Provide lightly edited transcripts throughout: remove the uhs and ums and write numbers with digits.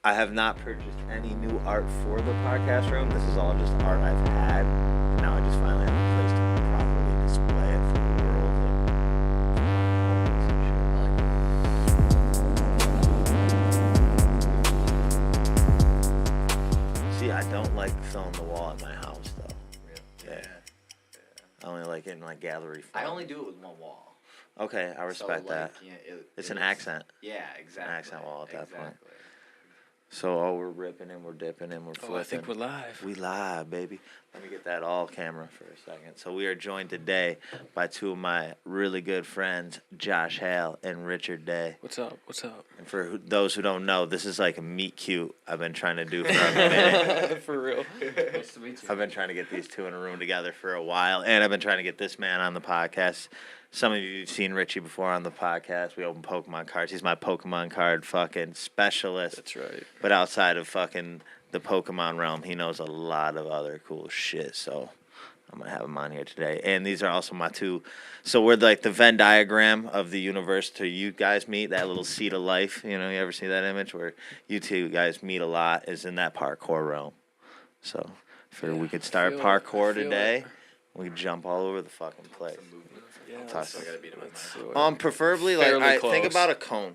I have not purchased any new art for the podcast room. This is all just art I've had. And now I just finally have a place to properly display it for the world. And see, I don't like filling the wall at my house, though. Yeah. I only like it in my gallery form. I only do it with one wall. Okay, I respect that. Yeah, It's an accent. Yeah, exactly. An accent wall at that point. So, we're ripping and we're dipping and we're flipping. I think we're live. We live, baby. Let me get that all camera for a second. So we are joined today by two of my really good friends, Josh Hale and Richard Day. What's up? What's up? And for those who don't know, this is like a meet cute I've been trying to do for a minute. For real. Nice to meet you. I've been trying to get these two in a room together for a while, and I've been trying to get this man on the podcast. Some of you have seen Richie before on the podcast. We open Pokemon cards. He's my Pokemon card fucking specialist. That's right. But outside of fucking the Pokemon realm, he knows a lot of other cool shit. So I'm going to have him on here today. And these are also my two. So we're like the Venn diagram of the universe to you guys meet, that little seed of life. You know, you ever see that image where you two guys meet a lot is in that parkour realm. So we could start parkour today. We jump all over the fucking place. Yeah, I gotta beat him with my preferably Fairly like close. think about a cone.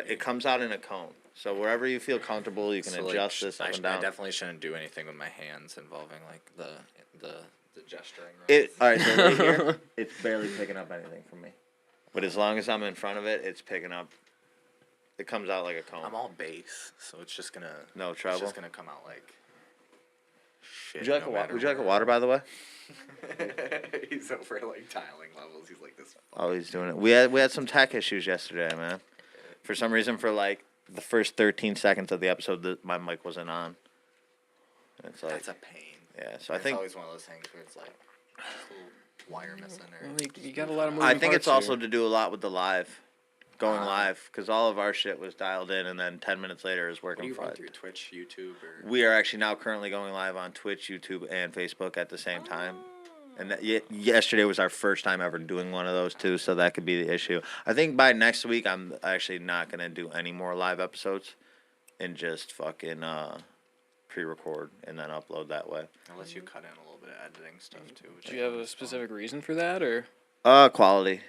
It comes out in a cone. So wherever you feel comfortable, you can So, adjust this up and I down. definitely shouldn't do anything with my hands involving like the gesturing. All right, so right here, it's barely picking up anything from me. But as long as I'm in front of it, it's picking up. It comes out like a cone. I'm all base, so it's just gonna No trouble? It's just gonna come out like shit. Would you like Would you like a water, by the way? He's over like tiling levels. He's like this. Oh, he's doing it. We had some tech issues yesterday, man. For some reason, for like the first 13 seconds of the episode, my mic wasn't on. And it's like, That's a pain. yeah. So I It's think always one of those things where it's like just a little wire missing or. Well, you got a lot of moving I think it's parts also here. to do a lot with the going live, because all of our shit was dialed in, and then 10 minutes later is What do working you run fine. through Twitch, YouTube, or? We are actually now currently going live on Twitch, YouTube, and Facebook at the same time. And yesterday was our first time ever doing one of those two, so that could be the issue. I think by next week, I'm actually not going to do any more live episodes and just fucking pre-record and then upload that way. Unless you cut in a little bit of editing stuff too. Do you have a specific reason for that, or? Quality.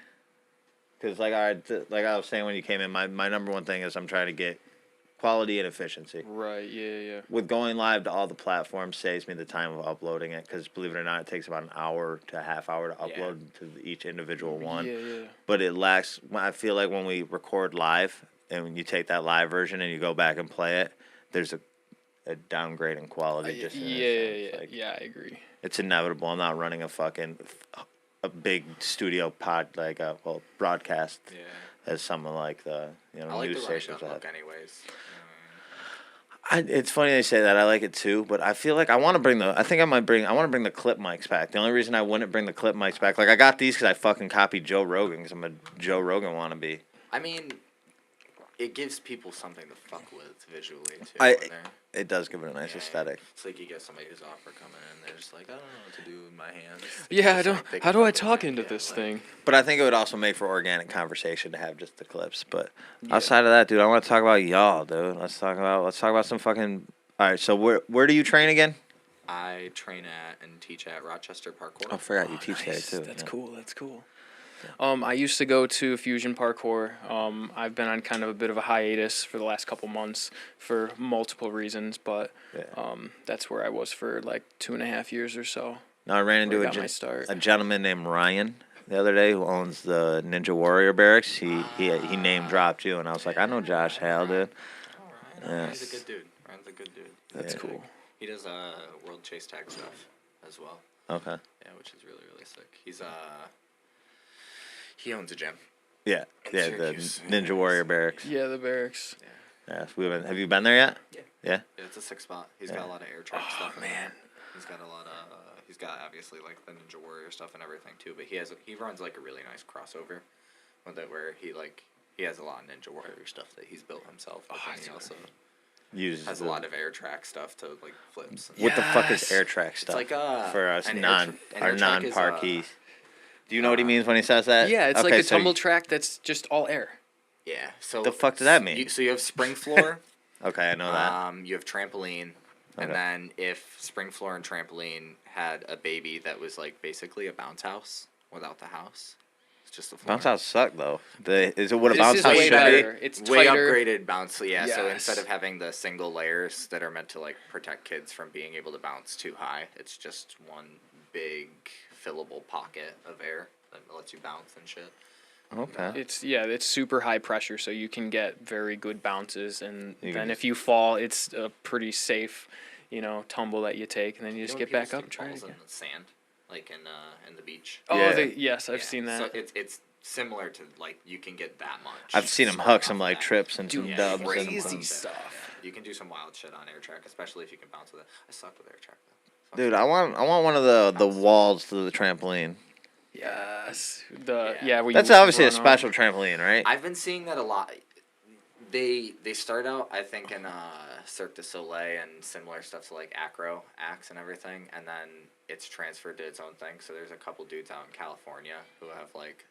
Because like I was saying when you came in, my number one thing is I'm trying to get quality and efficiency. Right. Yeah. With going live to all the platforms saves me the time of uploading it, because believe it or not, it takes about an hour to a half hour to upload to each individual one. Yeah. But it lacks. I feel like when we record live and when you take that live version and you go back and play it, there's a downgrade in quality. Just in a sense. Like, yeah. I agree. it's inevitable. I'm not running a big studio broadcast as someone like the I like news the running stations gun have. look anyways. It's funny they say that. I like it too, but I feel like I want to bring the clip mics back. The only reason I wouldn't bring the clip mics back, like I got these because I fucking copied Joe Rogan because I'm a Joe Rogan wannabe. I mean, it gives people something to fuck with visually too. It does give it a nice aesthetic. It's like you get somebody who's opera coming in, they're just like, I don't know what to do with my hands. Yeah, Just, like, they how can do I fucking, talk like, into yeah, this like- thing? But I think it would also make for organic conversation to have just the clips. But outside of that, dude, I want to talk about y'all, dude. Let's talk about some fucking. All right, so where do you train again? I train at and teach at Rochester Parkour. I forgot you teach Nice. there too. That's yeah. cool. That's cool. I used to go to Fusion Parkour. I've been on kind of a bit of a hiatus for the last couple months for multiple reasons, but that's where I was for like 2.5 years or so. Now I ran into Where I got my start. a gentleman named Ryan the other day who owns the Ninja Warrior Barracks. He name dropped you, and I was like, I know Josh Hale, dude. Yeah. He's a good dude. Ryan's a good dude. That's Yeah. cool. He does World Chase Tag stuff as well. Okay. Yeah, which is really, really sick. He owns a gym. Yeah. Yeah. The Syracuse. Ninja Warrior Barracks. Yeah, the barracks. Yeah. Have you been there yet? Yeah. Yeah. Yeah, it's a sick spot. He's got a lot of air track Oh, stuff. in man. there. He's got a lot of. He's got obviously like the Ninja Warrior stuff and everything too. But he runs like a really nice crossover, with it where he has a lot of Ninja Warrior stuff that he's built himself. But then he also has a lot of air track stuff to like flips. And What the fuck is Yes. air track stuff? like for us an non air track is, parkees. Do you know what he means when he says that? Yeah, it's Okay, like a so tumble track that's just all air. Yeah. So The fuck does that mean? So you have spring floor, Okay, I know that. You have trampoline, and Okay. then if Spring Floor and Trampoline had a baby that was like basically a bounce house without the house, it's just the floor. Bounce house suck though. Is it what a This bounce is house way should be? better. It's way tighter. upgraded bounce. Yeah, so Yes. instead of having the single layers that are meant to like protect kids from being able to bounce too high, it's just one big fillable pocket of air that lets you bounce and shit. Okay. It's super high pressure, so you can get very good bounces, and You can then just- if you fall, it's a pretty safe, tumble that you take, and then you just know get when back people up and try it stick balls again. in the sand, like in the beach. Oh, Yeah. yes, I've Yeah, seen that. So it's similar to like you can get that much. I've seen him smoke huck off some of like that. trips and Dude, some Yeah, dubs you can do and some crazy wild shit. stuff. Yeah, you can do some wild shit on air track, especially if you can bounce with it. I suck with air track though. Dude, I want one of the walls to the trampoline. Yes. Yeah. Where That's you obviously a run up. special trampoline, right? I've been seeing that a lot. They start out, I think, in Cirque du Soleil and similar stuff to like acts and everything, and then it's transferred to its own thing. So there's a couple dudes out in California who have like,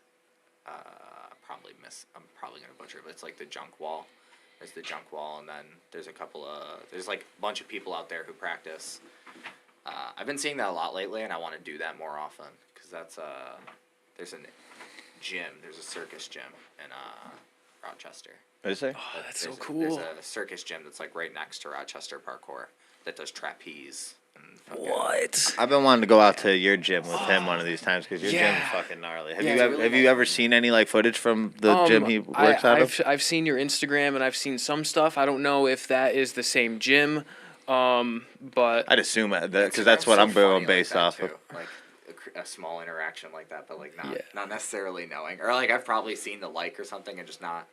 I'm probably gonna butcher it, but it's like the junk wall. There's the junk wall, and then there's there's like a bunch of people out there who practice. I've been seeing that a lot lately, and I want to do that more often because there's a gym, there's a circus gym in Rochester. Is there? Oh, that's so There's cool. a circus gym that's like right next to Rochester Parkour that does trapeze and fucking, What? I've been wanting to go out to your gym with him one of these times because your gym Yeah. is fucking gnarly. Have Yeah, you it's ever, really have you nice. ever seen any like footage from the gym he works out of? I've seen your Instagram and I've seen some stuff. I don't know if that is the same gym, but I'd assume that because Instagram's that's what so I'm going funny based like that, off of. too. Like a small interaction like that, but like Yeah. not necessarily knowing, or like I've probably seen the like or something and just not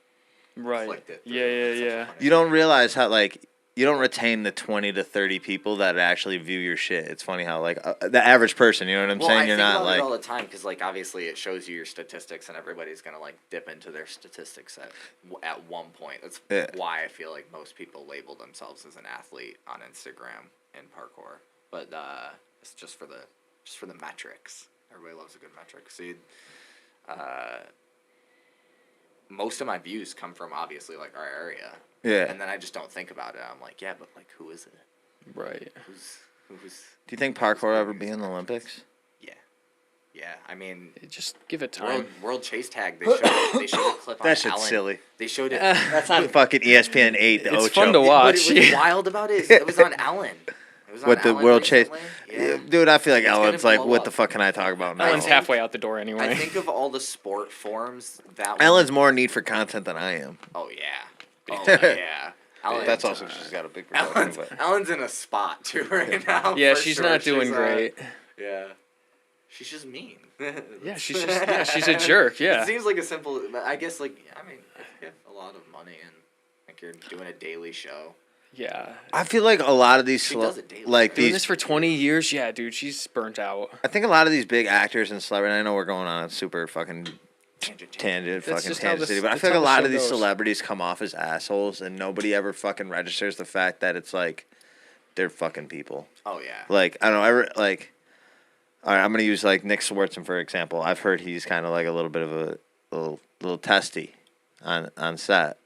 right. clicked it. through. Yeah, It's such a yeah. funny You don't realize how like you don't retain the 20 to 30 people that actually view your shit. It's funny how like the average person, you know what I'm Well, saying? I You're think not about like it all the time because, like, obviously it shows you your statistics, and everybody's gonna like dip into their statistics at one point. That's Yeah. why I feel like most people label themselves as an athlete on Instagram and parkour, but it's just for the metrics. Everybody loves a good metric. See, most of my views come from obviously like our area, yeah. and then I just don't think about it. I'm like, yeah, but like, who is it? Right. Who's Do you think parkour ever be in the Olympics? Yeah, I mean, Just give it time. World Chase Tag. They showed a clip on That shit's Ellen. silly. They showed it. That's on fucking ESPN 8. The It's Ocho. fun to watch. But it was Yeah. wild about it. It was on Ellen. It was on With the Ellen World Chase, recently. Yeah. dude. I feel like It's gonna Ellen's like, blow what up. the fuck can I talk about now? Ellen's think- halfway out the door I anyway. think of all the sport forums that. one- Ellen's more in need for content than I am. Oh yeah. Oh yeah. Ellen, That's also she's got a big production. But Ellen's in a spot too right now. Yeah, for she's sure. not doing She's, great. Yeah. She's just mean. Yeah, she's a jerk. Yeah. It seems like a simple. I guess like I mean, if you have a lot of money and like you're doing a daily show. Yeah. I feel like a lot of these She does it daily, like right? Doing these. this for 20 years, yeah, dude, she's burnt out. I think a lot of these big actors and celebrities. I know we're going on a super fucking Tangent. tangent, That's fucking just how tangent this- city. But I that's feel like how a the lot show of these goes. celebrities come off as assholes, and nobody ever fucking registers the fact that it's like they're fucking people. Oh yeah. Like I don't know, like. All right, I'm gonna use like Nick Swartzen for example. I've heard he's kind of like a little bit of a little testy on set,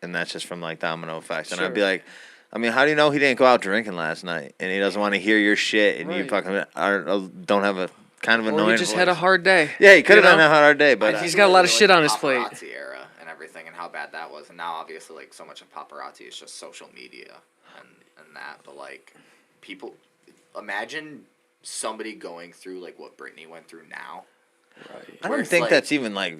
and that's just from like domino effects. And I'd be Sure. like, I mean, how do you know he didn't go out drinking last night and he doesn't want to hear your shit and you Right. fucking don't have a kind of Or annoying he just had a voice? hard day. Yeah, he could have you had know? a hard day, but He's got a lot of shit on his plate. Paparazzi era and everything, and how bad that was, and now obviously like so much of paparazzi is just social media and that. But like, people, imagine somebody going through like what Britney went through now. Right. I where don't it's think like- that's even like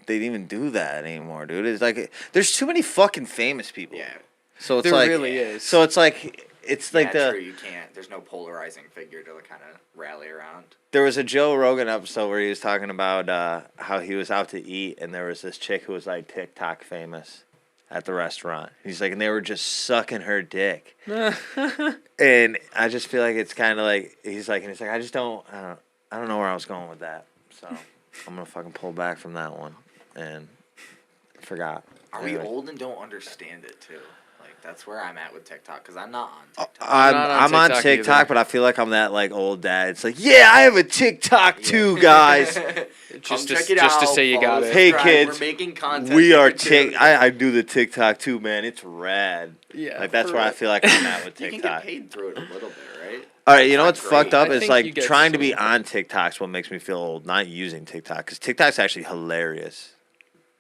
they'd even do that anymore, dude. It's like there's too many fucking famous people. Yeah. So it's There like really is. So it's like Yeah, the true. You can't. There's no polarizing figure to like, kind of rally around. There was a Joe Rogan episode where he was talking about how he was out to eat and there was this chick who was like TikTok famous at the restaurant. He's like, and they were just sucking her dick. And I just feel like it's kind of like he's like, I just don't know where I was going with that. So I'm gonna fucking pull back from that one and I forgot. Are Anyway. we old and don't understand it too? Like, That's where I'm at with TikTok because I'm not on TikTok. I'm on TikTok TikTok, either. but I feel like I'm that like old dad. It's like, yeah, I have a TikTok too, guys. Just check to, it just to out, say you got follow, it. Hey, subscribe, kids, we're making content. We are too. I do the TikTok too, man. It's rad. Yeah, Like that's for where I real. feel like I'm at with You can TikTok. get paid through it a little bit, right? All right, you know Not what's fucked great. up I is think you like get trying to be some. on TikTok's what makes me feel old. Not using TikTok because TikTok's actually hilarious.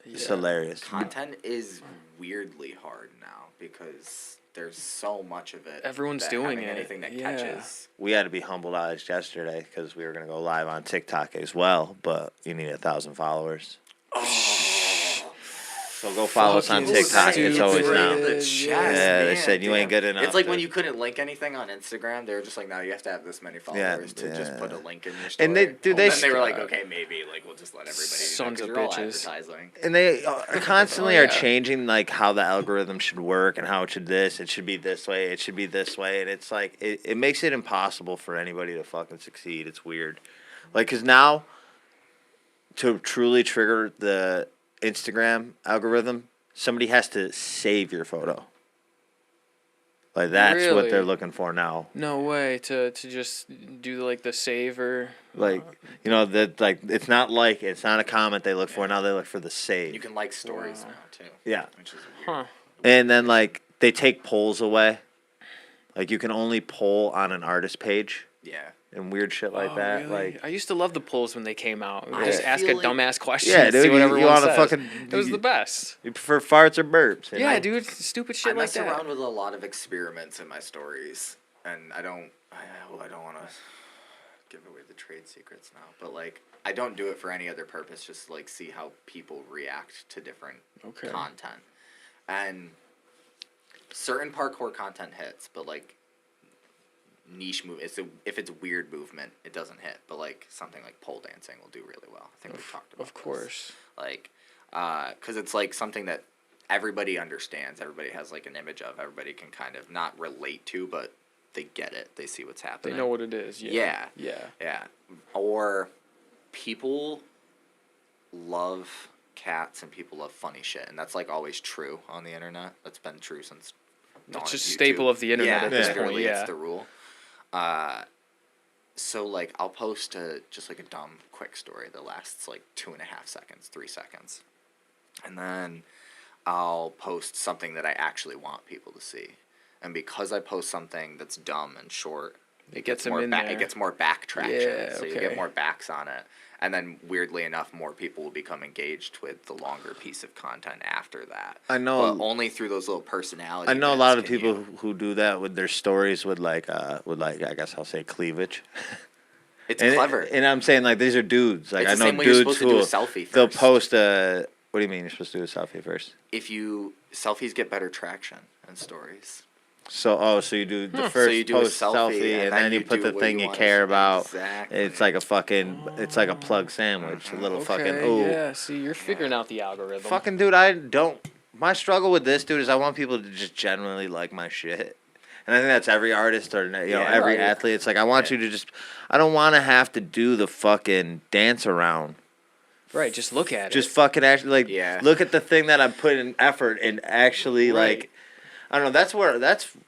It's Yeah. hilarious. Content is weirdly hard now because there's so much of it. Everyone's that doing having it. Anything that Yeah. catches. We had to be humbled out yesterday because we were gonna go live on TikTok as well, but you need 1,000 followers. So go follow us on Fucking TikTok. It's always stupid. now. The chest, Yeah, they man, said you ain't damn. good enough. It's like when to- you couldn't link anything on Instagram. They were just like, now you have to have this many followers to just put a link in your story. And they- dude, they then they were st- like, okay, maybe like we'll just let everybody. Sons do that of 'cause you're all bitches. advertising. And they constantly Oh, are yeah. changing like how the algorithm should work and how it should this. It should be this way. It should be this way. And it's like it makes it impossible for anybody to fucking succeed. It's weird. Like, cause now to truly trigger the Instagram algorithm, somebody has to save your photo. Like that's what they're Really? looking for now. No way to just do like the save or Like you know that like it's not a comment they look for now. They look for the save. You can like stories Wow. now too. Yeah. Which is weird. huh. And then like they take polls away. Like you can only poll on an artist page Yeah. and weird shit like Oh, that. really? Like I used to love the polls when they came out. I Just ask a feel like- dumbass question. Yeah, and dude, see what you everyone wanna says. fucking- It was the best. you prefer farts or burps. Yeah, dude, stupid shit I like mess that. around with a lot of experiments in my stories, and I don't want to give away the trade secrets now, but like I don't do it for any other purpose, just like see how people react to different Okay. content, and certain parkour content hits, but like niche move, if it's weird movement, it doesn't hit, but like something like pole dancing will do really well. I think we've talked about Of this. course. Like, because it's like something that everybody understands, everybody has like an image of, everybody can kind of not relate to, but they get it, they see what's They happening. know what it is. Yeah. Yeah. Yeah. Yeah. Or people love cats and people love funny shit, and that's like always true on the internet. That's been true since dawn It's just of a staple YouTube. of the internet Yeah, at this Yeah. point. literally, Yeah. it's the rule. So like I'll post just like a dumb quick story that lasts like 2.5 seconds, 3 seconds, and then I'll post something that I actually want people to see, and because I post something that's dumb and short, It gets them more in there. It gets more back traction, Yeah, so you okay. get more backs on it, and then weirdly enough, more people will become engaged with the longer piece of content after that. I know. But only through those little personality. I know a bits lot of can people you- who do that with their stories with like I guess I'll say cleavage. It's And clever. And I'm saying like these are dudes. Like It's I the know same way you're dudes supposed to do who a selfie they'll first. post a. What do you mean you're supposed to do a selfie first? If you selfies get better traction in stories. So you do the So first you do a post selfie, and then you put do the what thing you want care to- about. Exactly. It's like a plug sandwich, a little Okay, fucking ooh. yeah. See, you're figuring out the algorithm. Fucking dude, I don't. My struggle with this dude is I want people to just genuinely like my shit, and I think that's every artist or Yeah, every right. athlete. It's like I want Yeah. you to just. I don't want to have to do the fucking dance around. Right, just look at Just it. fucking actually like Yeah. look at the thing that I'm putting in effort and actually Right. like. I don't know. That's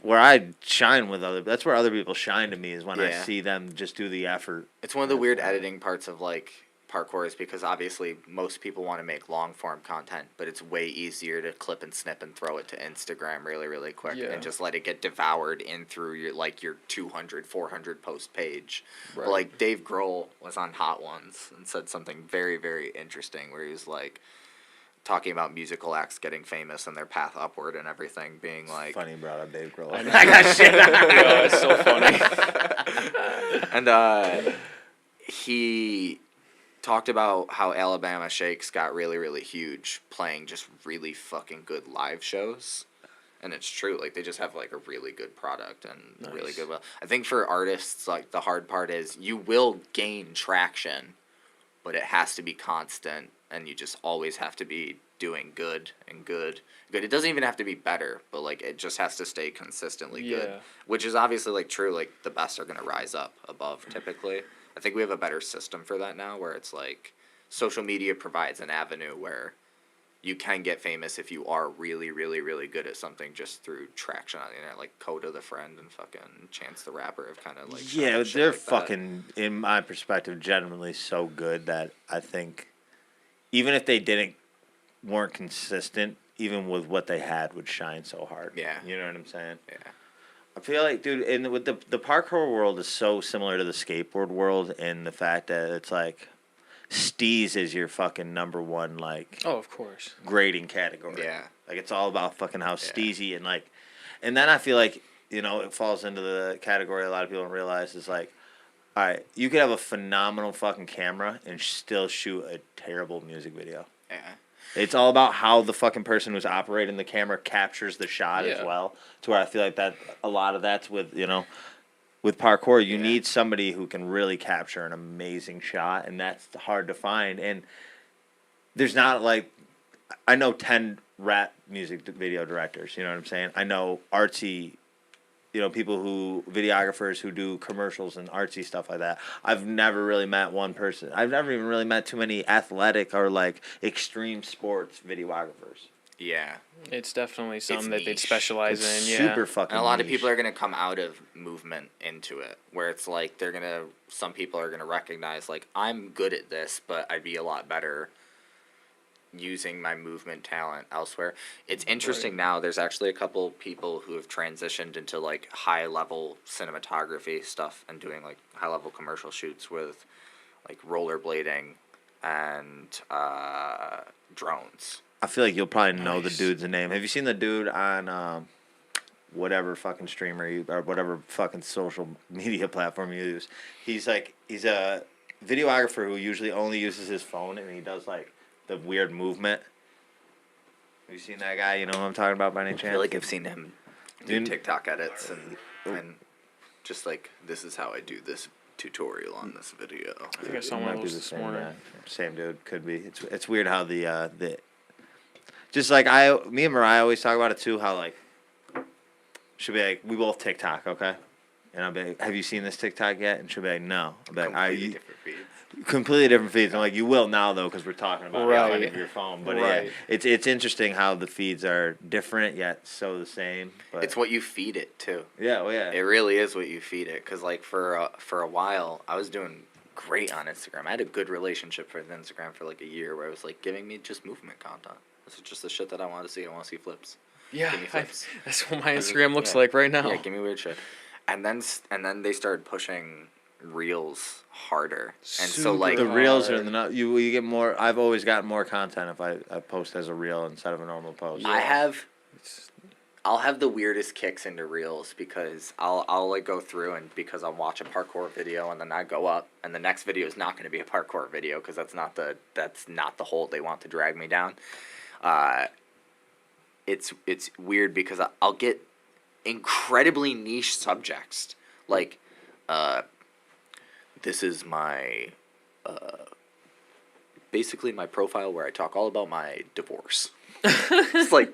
where I shine with other. That's where other people shine to me is when I Yeah. see them just do the effort. It's one of the weird editing parts of like parkour is because obviously most people want to make long form content, but it's way easier to clip and snip and throw it to Instagram really, really quick Yeah. and just let it get devoured in through your 200, 400 post page. Right. But like Dave Grohl was on Hot Ones and said something very, very interesting where he was like talking about musical acts getting famous and their path upward and everything being like Funny brought up Dave Grohl. I know. I got shit. Yeah, it's so funny. and he talked about how Alabama Shakes got really, really huge playing just really fucking good live shows. And it's true, like they just have like a really good product and really Nice. good. I think for artists, like the hard part is you will gain traction, but it has to be constant, and you just always have to be doing good and good. Good. It doesn't even have to be better, but like it just has to stay consistently good. Yeah. Which is obviously like true. Like the best are gonna rise up above typically. I think we have a better system for that now, where it's like social media provides an avenue where you can get famous if you are really, really, really good at something just through traction on the internet, like Coda the Friend and fucking Chance the Rapper have kind of like Yeah, shit they're like that. fucking, in my perspective, genuinely so good that I think even if they weren't consistent, even with what they had, would shine so hard. Yeah. You know what I'm saying? Yeah. I feel like, dude, and with the parkour world is so similar to the skateboard world in the fact that it's like steez is your fucking number one, like, Oh, of course. grading category. Yeah. Like, it's all about fucking how steezy and, like, and then I feel like, you know, it falls into the category a lot of people don't realize is like, all right, you could have a phenomenal fucking camera and still shoot a terrible music video. Yeah. It's all about how the fucking person who's operating the camera captures the shot as well. To where I feel like that a lot of that's with, you know, with parkour, you need somebody who can really capture an amazing shot, and that's hard to find. And there's not like, I know 10 rap music video directors, you know what I'm saying? I know artsy, you know, people videographers who do commercials and artsy stuff like that. I've never really met one person. I've never even really met too many athletic or like extreme sports videographers. Yeah. It's definitely something that they'd niche. specialize It's in. Yeah. super fucking And a lot niche. of people are going to come out of movement into it, where it's like some people are going to recognize, like, I'm good at this, but I'd be a lot better using my movement talent elsewhere. It's interesting now, there's actually a couple people who have transitioned into, like, high-level cinematography stuff and doing, like, high-level commercial shoots with, like, rollerblading and drones. I feel like you'll probably know the Nice. dude's name. Have you seen the dude on whatever fucking streamer or whatever fucking social media platform you use? He's a videographer who usually only uses his phone, and he does like the weird movement. Have you seen that guy? You know who I'm talking about by any chance? I feel like I've seen him do Dude. TikTok edits and just like, this is how I do this tutorial on this video. I think I saw It one might of be those the this same morning. guy. Same dude, could be. It's weird how the just like me and Mariah always talk about it too. How like she'll be like, we both TikTok, okay? And I'll be like, have you seen this TikTok yet? And she'll be like, no. I'll be like, Completely different feeds. completely different feeds. I'm like, you will now though, because we're talking about it Right. on your phone. But Right. yeah, it's interesting how the feeds are different yet so the same. But It's what you feed it too. yeah, well, yeah. It really is what you feed it. Cause like for a while, I was doing great on Instagram. I had a good relationship with Instagram for like a year, where it was like giving me just movement content. This is just the shit that I want to see. I want to see flips. Yeah, Give me flips. that's what my Instagram looks Yeah. like right now. Yeah, give me weird shit. And then they started pushing reels harder, and so like The reels are hard. you get more. I've always gotten more content if I post as a reel instead of a normal post. I'll have the weirdest kicks into reels, because I'll like go through, and because I'll watch a parkour video and then I go up, and the next video is not going to be a parkour video, because that's not the hole they want to drag me down. It's weird because I'll get incredibly niche subjects, like this is my basically my profile where I talk all about my divorce. It's like,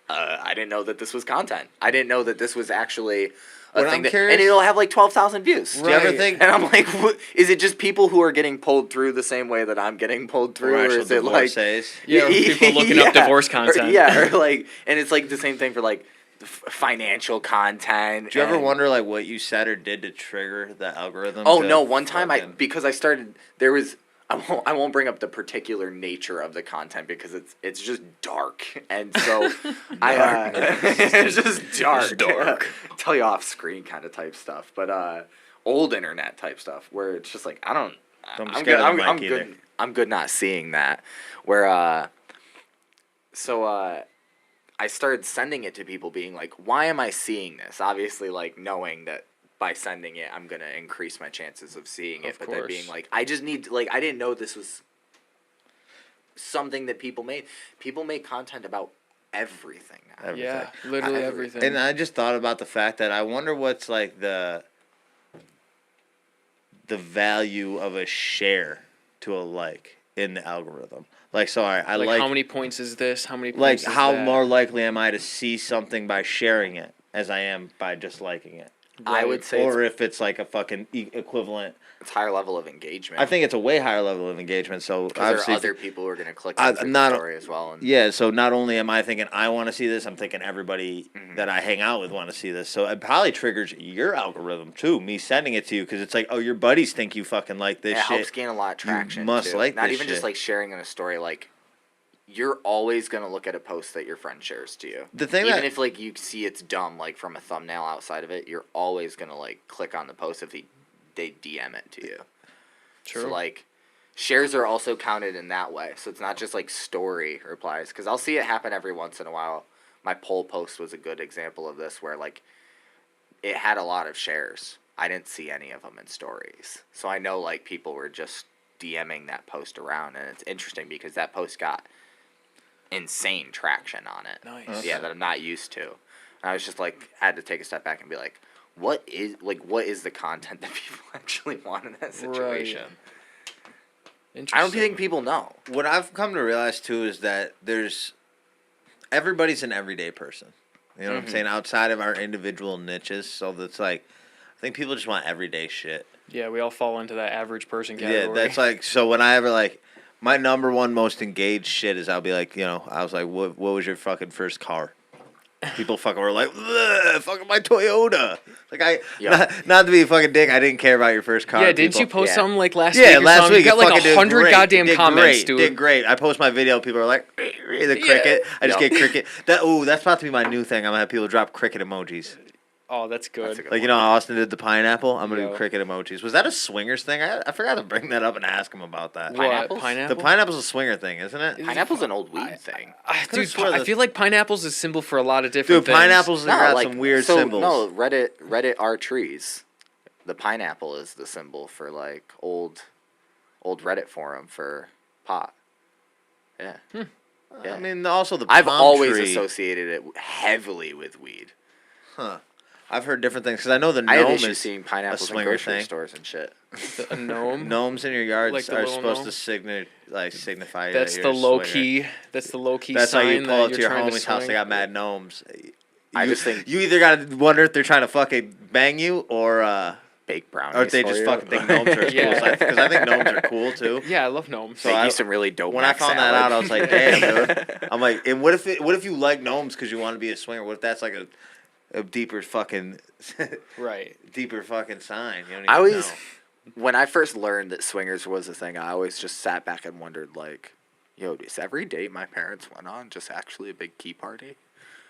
I didn't know that this was content. I didn't know that this was actually a What thing. I'm curious- And it'll have like 12,000 views. Do you ever Right. think And I'm like, is it just people who are getting pulled through the same way that I'm getting pulled through, or actual is it like divorcees? Yeah, or people looking up divorce content. Or like, and it's like the same thing for like financial content. Do you ever and- wonder like what you said or did to trigger the algorithm? Oh to no! One time fucking- because I started, there was, I won't bring up the particular nature of the content, because it's just dark, and so it's just dark. Tell you off screen kind of type stuff, but old internet type stuff where it's just like, Don't I'm scare good. the I'm mic either. good. I'm good not seeing that. Where I started sending it to people, being like, why am I seeing this? Obviously, like, knowing that by sending it, I'm going to increase my chances of seeing it. Of But then course. being like, I just need, like, I didn't know this was something that people made. People make content about everything now. Everything. Yeah, literally everything. And I just thought about the fact that I wonder what's like the value of a share to a like in the algorithm. Like, sorry, I like, like how many points is this? How many like points is how that? more likely am I to see something by sharing it as I am by just liking it? I would say or if it's like a fucking equivalent. it's higher level of engagement. I think it's a way higher level of engagement. So because there are obviously, other people who are going to click on the story as well. And yeah. So not only am I thinking I want to see this, I'm thinking everybody that I hang out with want to see this. So it probably triggers your algorithm too. Me sending it to you because it's like, oh, your buddies think you fucking like this it shit. helps gain a lot of traction. You must too. like Not this even shit. just like sharing in a story. Like you're always going to look at a post that your friend shares to you. The thing even that, if like you see it's dumb, like from a thumbnail outside of it, you're always going to like click on the post if they DM it to you. True. So like shares are also counted in that way. So it's not just like story replies because I'll see it happen every once in a while. My poll post was a good example of this where like it had a lot of shares. I didn't see any of them in stories. So I know like people were just DMing that post around, and it's interesting because that post got insane traction on it. Nice. Yeah, that I'm not used to. And I was just like had to take a step back and be like, what is the content that people actually want in that situation? Right. I don't think people know. what I've come to realize too is that everybody's an everyday person. You know what I'm saying? Outside of our individual niches, so that's like, I think people just want everyday shit. Yeah, we all fall into that average person category. Yeah, that's like, so when I ever like, my number one most engaged shit is I'll be like, I was like, what was your fucking first car? People fucking were like, fucking my Toyota. Like not to be a fucking dick, I didn't care about your first car. Yeah, didn't people. you post something like last Yeah, week or last something? week You got it like fucking did 100 great. goddamn Did comments, great. dude. Did great. I post my video, people are like, the cricket. I just get cricket. That's about to be my new thing. I'm gonna have people drop cricket emojis. Oh, that's good. That's a good Like, one. how Austin did the pineapple? I'm going to Yo. do cricket emojis. Was that a swingers thing? I forgot to bring that up and ask him about that. What, Pineapples? pineapple? The pineapple's a swinger thing, isn't it? Pineapple's an old weed thing. Dude, swear I that- feel like pineapple's a symbol for a lot of different Dude, things. pineapples have got some weird symbols. No, Reddit are trees. The pineapple is the symbol for like old Reddit forum for pot. Yeah. Yeah. I mean, also the I've palm always tree. associated it heavily with weed. Huh. I've heard different things because I know the I have gnome issues is seeing pineapples in swinger grocery thing. stores and shit. A gnome. Gnomes in your yard Like the are little supposed gnome? to signify That's that the you're a low swinger. key. That's the low key. That's how sign you pull up that to you're your trying to homie's house. They swing. got mad gnomes. I just think You either gotta wonder if they're trying to fucking bang you or baked brownies. or if they for just you. fucking think gnomes are cool. Yeah. Because I think gnomes are cool too. Yeah, I love gnomes. So They I- use some really dope. When I mac found that salad. out, I was like, damn, dude. I'm like, and what if you like gnomes because you want to be a swinger? What if that's like a deeper fucking Right. deeper fucking sign? You don't I even always, know. when I first learned that swingers was a thing, I always just sat back and wondered, like, yo, is every date my parents went on just actually a big key party?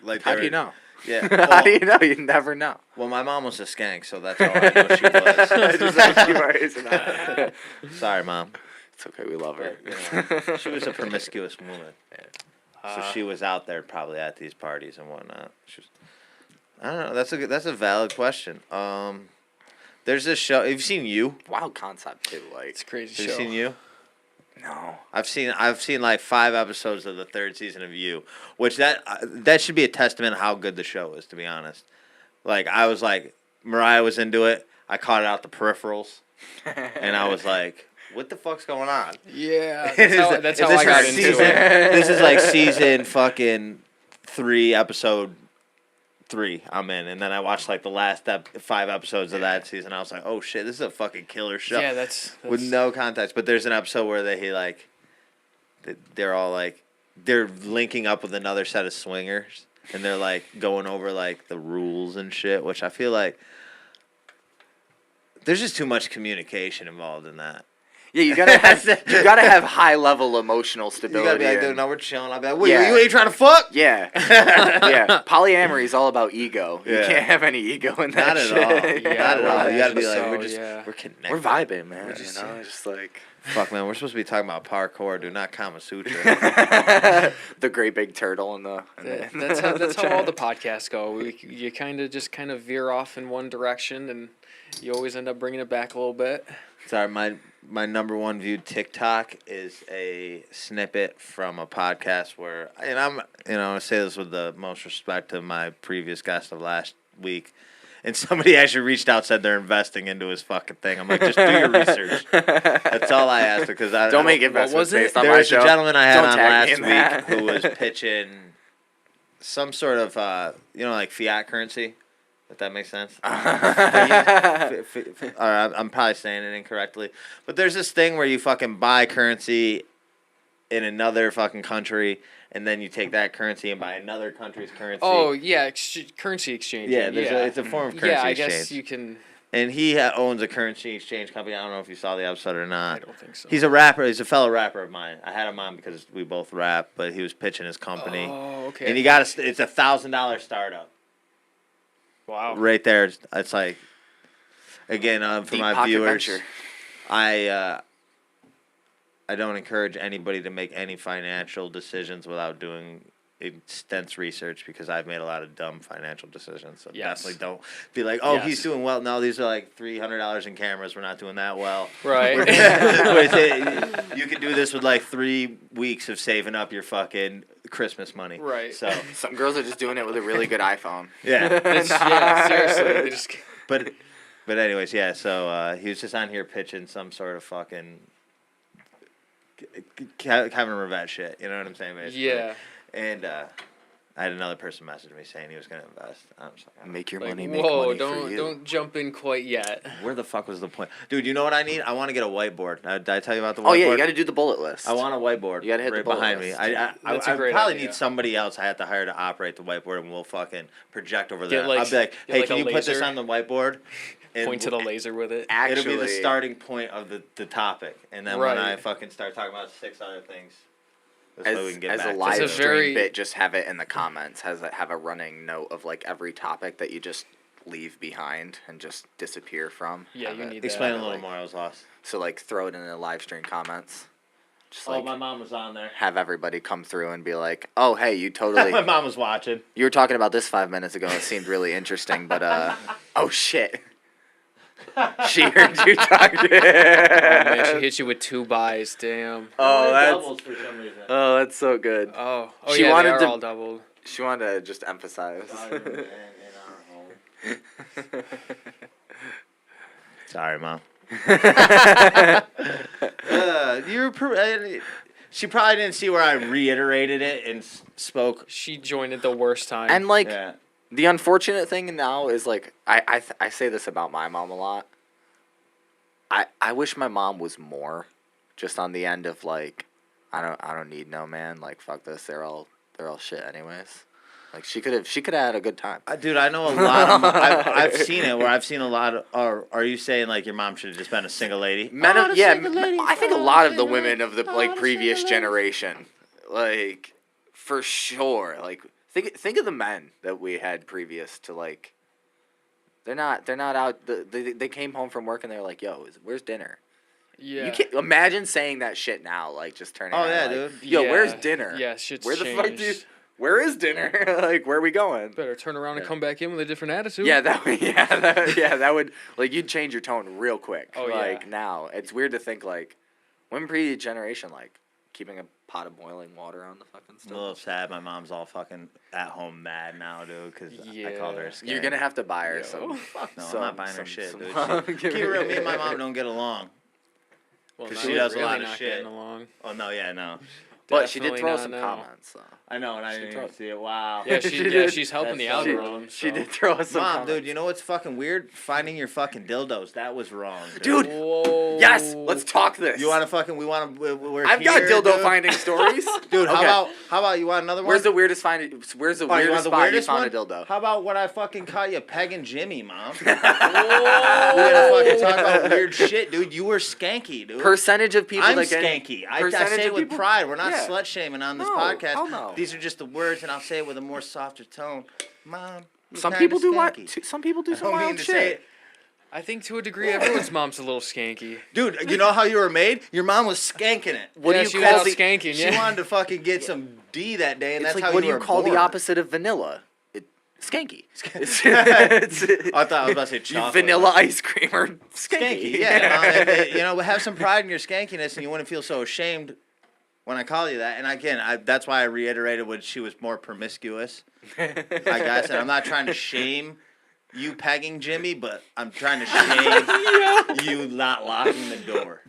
Like, How do you know? Yeah. How do you know? You never know. Well, my mom was a skank, so that's how I know she was. Just like key parties and that. Sorry, mom. It's okay, we love her. But, she was a promiscuous woman. So she was out there probably at these parties and whatnot. I don't know. That's a valid question. There's this show. Have you seen You? Wild concept too. Like, It's a crazy Have you show. seen You? no. I've seen like 5 episodes of the 3rd season of You, which that should be a testament of how good the show is. To be honest, like I was like Mariah was into it. I caught it out the peripherals, and I was like, "What the fuck's going on?" Yeah, Is that's this how I got is into season- it. This is like season fucking 3, episode 3. I'm in, and then I watched like the last 5 episodes of that season. I was like, "Oh shit, this is a fucking killer show." Yeah, that's With no context, but there's an episode where they're all like they're linking up with another set of swingers, and they're like going over like the rules and shit, which I feel like there's just too much communication involved in that. Yeah, you gotta have high level emotional You stability. gotta be like, and- dude, no, we're chilling. I'll be like, wait, Yeah. you ain't trying to fuck? Yeah, yeah. Polyamory is all about ego. You Yeah. can't have any ego in that Not at shit. all. Yeah, Not at all. You gotta be so, like, yeah. we're connected. We're vibing, man. We're just- you know, just like Fuck, man, we're supposed to be talking about parkour, dude, not Kama Sutra. the great big turtle and the. That's how all the podcasts go. You kind of veer off in one direction, and you always end up bringing it back a little bit. Sorry, my number one viewed TikTok is a snippet from a podcast where, and I say this with the most respect to my previous guest of last week, and somebody actually reached out, said they're investing into his fucking thing. I'm like, just do your research. That's all I asked because I Don't make What investments was it? based on There my was show. a gentleman I had Don't on tag me last in that. week who was pitching some sort of like fiat currency. If that makes sense. I'm probably saying it incorrectly, but there's this thing where you fucking buy currency in another fucking country, and then you take that currency and buy another country's currency. Oh yeah, currency exchange. Yeah, it's a form of currency I exchange. guess you can. And he owns a currency exchange company. I don't know if you saw the episode or not. I don't think so. He's a rapper. He's a fellow rapper of mine. I had him on because we both rap, but he was pitching his company. Oh, okay. And it's $1,000 startup. Wow. Right there, it's like, again, for Deep my pocket viewers, venture. I don't encourage anybody to make any financial decisions without doing extensive research, because I've made a lot of dumb financial decisions. So definitely don't be like, oh, he's doing well. No, these are like $300 in cameras. We're not doing that well. Right. You can do this with like 3 weeks of saving up your fucking Christmas money. Right. So Some girls are just doing it with a really good iPhone. yeah. Yeah, seriously. They just... But anyways, yeah. So he was just on here pitching some sort of fucking Kevin Rivette shit. You know what I'm saying? Basically. Yeah. And I had another person message me saying he was going to invest. I'm just like, Make your Like, money, make whoa, money don't for you. don't jump in quite yet. where the fuck was the point? Dude, you know what I need? I want to get a whiteboard. Did I tell you about the whiteboard? Oh yeah, you got to do the bullet list. I want a whiteboard. You gotta hit the right bullet behind list. me. That's a I great probably idea. need somebody else I have to hire to operate the whiteboard, and we'll fucking project over Get there. like- I'll be like, get hey, like can a you put this laser. on the whiteboard? And Point to the laser with it. Actually, it'll be the starting point of the topic, and then Right. when I fucking start talking about 6 other things, that's what we can get as back a to. live It's a stream very- bit, just have it in the comments. Have a running note of like every topic that you just leave behind and just disappear from. Yeah, Have you it- need Explain a that. little like- more. I was lost. So like throw it in the live stream comments. Just Oh, like my mom was on there. have everybody come through and be like, "Oh, hey, you My totally mom was watching. you were talking about this 5 minutes ago. It seemed really interesting, but oh shit." She heard you talking. Oh man, she hit you with 2 buys. Damn. Oh, Doubles for some reason. that's so good. Oh, She yeah, wanted they are to- all doubled. She wanted to just emphasize. in our home. Sorry, mom. She probably didn't see where I reiterated it and spoke. She joined at the worst time. And like Yeah. the unfortunate thing now is like I say this about my mom a lot. I wish my mom was more just on the end of like I don't need no man, like fuck this, they're all shit anyways. Like she could have had a good time. Dude, I know a lot of. I've seen it where I've seen a lot of. Or are you saying like your mom should have just been a single lady? I think a lot of the women of the like previous generation, like for sure. Like think of the men that we had previous to like. They're not out. They came home from work and they're like, "Yo, where's dinner?" yeah. You can't imagine saying that shit now. Like just turning. Oh, around, yeah, like, dude. Yo, Yeah. where's dinner? Yeah, shit's Where the fuck do you? changed. Where is dinner? Like where are we going? Better turn around and come back in with a different attitude. Yeah, that would like you'd change your tone real quick. Oh, like yeah. now, it's weird to think like women previous generation like keeping a pot of boiling water on the fucking I'm a little stove. sad. My mom's all fucking at home mad now, dude, because I called her a Yeah. skank. You're gonna have to buy her Yo. some. Fuck no, I'm some- not buying her some- shit, some- dude. Keep it real. Me and my mom don't get along. Well, 'Cause now she we're does a really lot of not shit. getting along. Oh no, yeah, no. But she did Definitely throw not some now. comments. So. I know, and I didn't even see it. Wow. Yeah, She she, did. she's helping the That's so algorithm. She so. did throw us some Mom, comments. dude, you know what's fucking weird? Finding your fucking dildos. That was wrong, Dude, Whoa. yes, let's talk this. You want to fucking? We're I've got here, dildo dude. finding stories. Dude, Okay. how about you want another one? Where's the weirdest find? Where's the Oh, you weirdest want the spot weirdest you found one? a dildo? How about when I fucking caught you pegging Jimmy, Mom? Whoa. We're gonna fucking talk about weird shit, dude. You were skanky, dude. Percentage of people I'm that get skanky. I percentage say it of with people- pride. We're not Yeah. slut shaming on this No, podcast. hell no. These are just the words, and I'll say it with a more softer tone. Mom, you're Some kinda people do what? skanky. Some people do I some don't mean wild to shit. say it. I think to a degree, everyone's mom's a little skanky. Dude, you know how you were made? Your mom was skanking it. What Yeah, do she you was call out the? skanking, She yeah. wanted to fucking get some D that day, and It's that's like how what do you you were call the born. opposite of vanilla? Skanky. It's, I thought I was about to say chocolate. vanilla ice cream or Skanky, skanky. yeah. You know, have some pride in your skankiness, and you wouldn't feel so ashamed when I call you that. And again, that's why I reiterated when she was more promiscuous. Like I said, I'm not trying to shame you pegging Jimmy, but I'm trying to shame you not locking the door.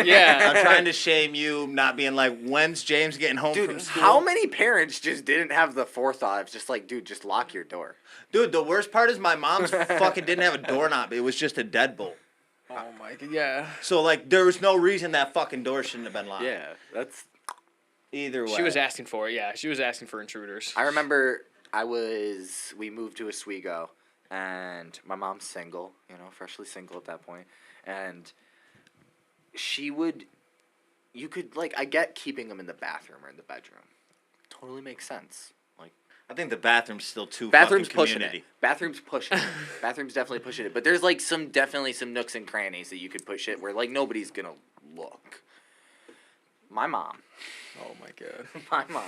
Yeah. I'm trying to shame you, not being like, when's James getting home from Dude, school? how many parents just didn't have the forethought of just like, dude, just lock your door? Dude, the worst part is my mom's fucking didn't have a doorknob. It was just a deadbolt. Oh my god. Yeah. So like, there was no reason that fucking door shouldn't have been locked. Yeah, that's. Either way. She was asking for it. Yeah. She was asking for intruders. I remember we moved to Oswego, and my mom's single, freshly single at that point, and you could, like, I get keeping them in the bathroom or in the bedroom. Totally makes sense. Like, I think the bathroom's still too bathroom's fucking pushing community. it. Bathroom's pushing it. Bathroom's definitely pushing it. But there's, like, definitely some nooks and crannies that you could put shit where, like, nobody's gonna look. My mom. Oh my god. My mom.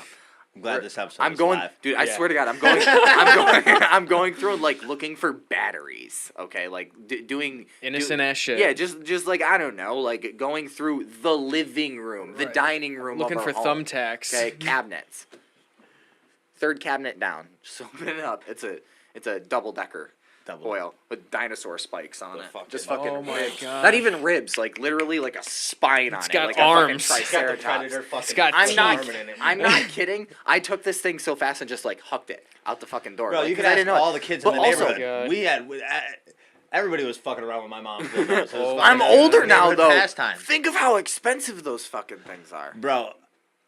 I'm glad this episode I'm is going, live. dude. I Yeah. swear to God, I'm going. I'm going through like looking for batteries. Okay, like doing Innocent ass shit. Yeah, just like I don't know, like going through the living room, the Right. dining room, Looking of for our home. thumbtacks. Okay, cabinets. Third cabinet down. Just open it up. It's a double decker. Oil with dinosaur spikes on The it. fucking- Just fucking Oh my ribs. God. Not even ribs, like literally like a spine on It's it. got like arms. A It's fucking Got the predator triceratops. fucking got I'm not. arming in it. I'm not kidding. I took this thing so fast and just like hucked it out the fucking door. Bro, like, you 'cause could I ask didn't know all it. the kids in But the also- neighborhood. Everybody was fucking around with my mom's dildos. It was Oh. I'm fucking older now neighborhood though. Pastime. Think of how expensive those fucking things are. Bro,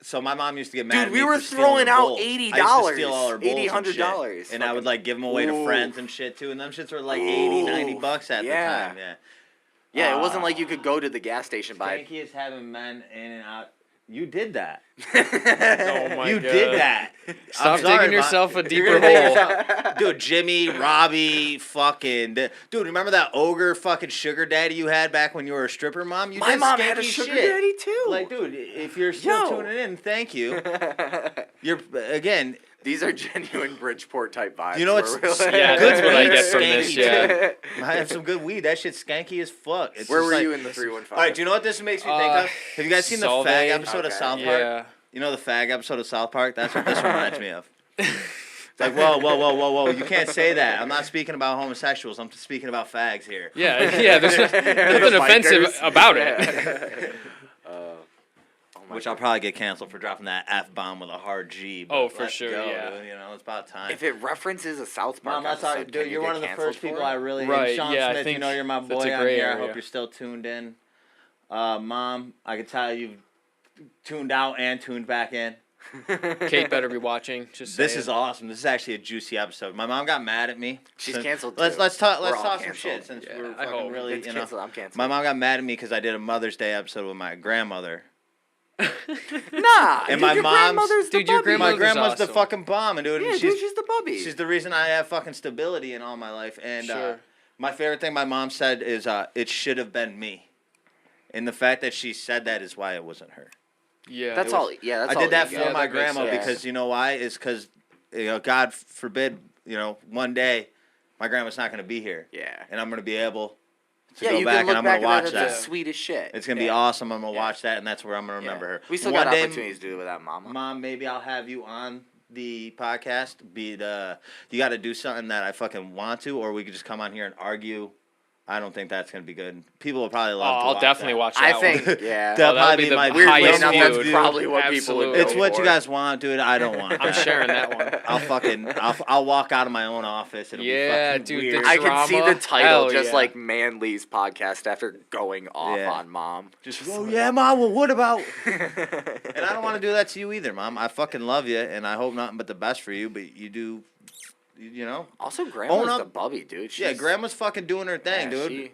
so my mom used to get mad Dude, at we me were for stealing throwing her out bowls. $80, I used to steal all her bowls $80, and shit. $100. And I would like give them away to Ooh. friends and shit too. And them shits were like 80, 90 bucks at yeah. the time. Yeah. Yeah, it wasn't like you could go to the gas station buy. Skanky is having men in and out. You did that. Oh my You god. did that. Stop I'm sorry, digging yourself a You're deeper gonna dig hole. yourself- Dude, Jimmy, Robbie, fucking. Dude, remember that ogre fucking sugar daddy you had back when you were a stripper, mom? You My did mom had a skanky sugar shit. daddy too. Like, dude, if you're still Yo. tuning in, thank you. You're, again, These are genuine Bridgeport type vibes. You know what's- where we're like- Yeah, Good that's what I weed, get from this. skanky, Yeah. I have some good weed. That shit's skanky as fuck. It's Where just were like- you in the 315? All right, do you know what this makes me think of? Have you guys seen the Solvay? fag episode of Okay. South Park? Yeah. You know the fag episode of South Park? That's what this reminds me of. It's like, whoa. You can't say that. I'm not speaking about homosexuals. I'm speaking about fags here. Yeah. There's nothing The offensive bikers. about it. Yeah. Oh my Which I'll God. probably get canceled for dropping that F-bomb with a hard G. But Oh, for let's sure, go, yeah. dude. You know, it's about time. If it references a South Park Mom, that's episode, all, can dude. you You're get one of the canceled first for people it? I really. Right, Sean yeah, I Smith, you think know you're my that's a boy on gray here. I area. hope you're still tuned in. Mom, I can tell you've tuned out and tuned back in. Kate better be watching. Just This saying. is awesome. This is actually a juicy episode. My mom got mad at me. She's So- canceled, Let's too. let's talk. We're Let's all talk some canceled. shit since Yeah, we're I fucking hope. really. It's You know, canceled. I'm canceled. my mom got mad at me because I did a Mother's Day episode with my grandmother. Nah. And dude, my your mom's- grandmother's the Dude, your bubby. My Grandmother's grandma's the awesome. fucking bomb, and dude, Yeah, and dude, she's the bubby. she's the reason I have fucking stability in all my life. And Sure. my favorite thing my mom said is, "It should have been me," and the fact that she said that is why it wasn't her. Yeah. That's it was- all. Yeah, that's I all did that you for got. my that makes grandma sense. because you know why? Is because God forbid, one day my grandma's not going to be here, Yeah. and I'm going to be able to Yeah, go you back can and look I'm back going to at watch that. that. That's sweet as shit. It's going to be Yeah. awesome. I'm going to Yeah. watch that, and that's where I'm going to Yeah. remember her. We still One got day, opportunities to do with that, mama. Mom, maybe I'll have you on the podcast. You got to do something that I fucking want to, or we could just come on here and argue. I don't think that's going to be good. People will probably Oh, love to I'll watch definitely that. watch that I one. think, yeah. That'll that would probably be be the my Weirdly highest enough, that's viewed. probably what people Absolutely. would go It's what for. you guys want, dude. I don't want I'm that. sharing that one. I'll walk out of my own office. It'll Yeah, be fucking dude, weird. the I can see the Drama? title Hell just yeah. like Manly's podcast after going off Yeah. on mom. Just, oh yeah, mom. Well, what about? And I don't want to do that to you either, mom. I fucking love you, and I hope nothing but the best for you. But you do, you know. Also, grandma's up. the bubby, dude. Yeah, She's- grandma's fucking doing her thing, yeah, dude. she-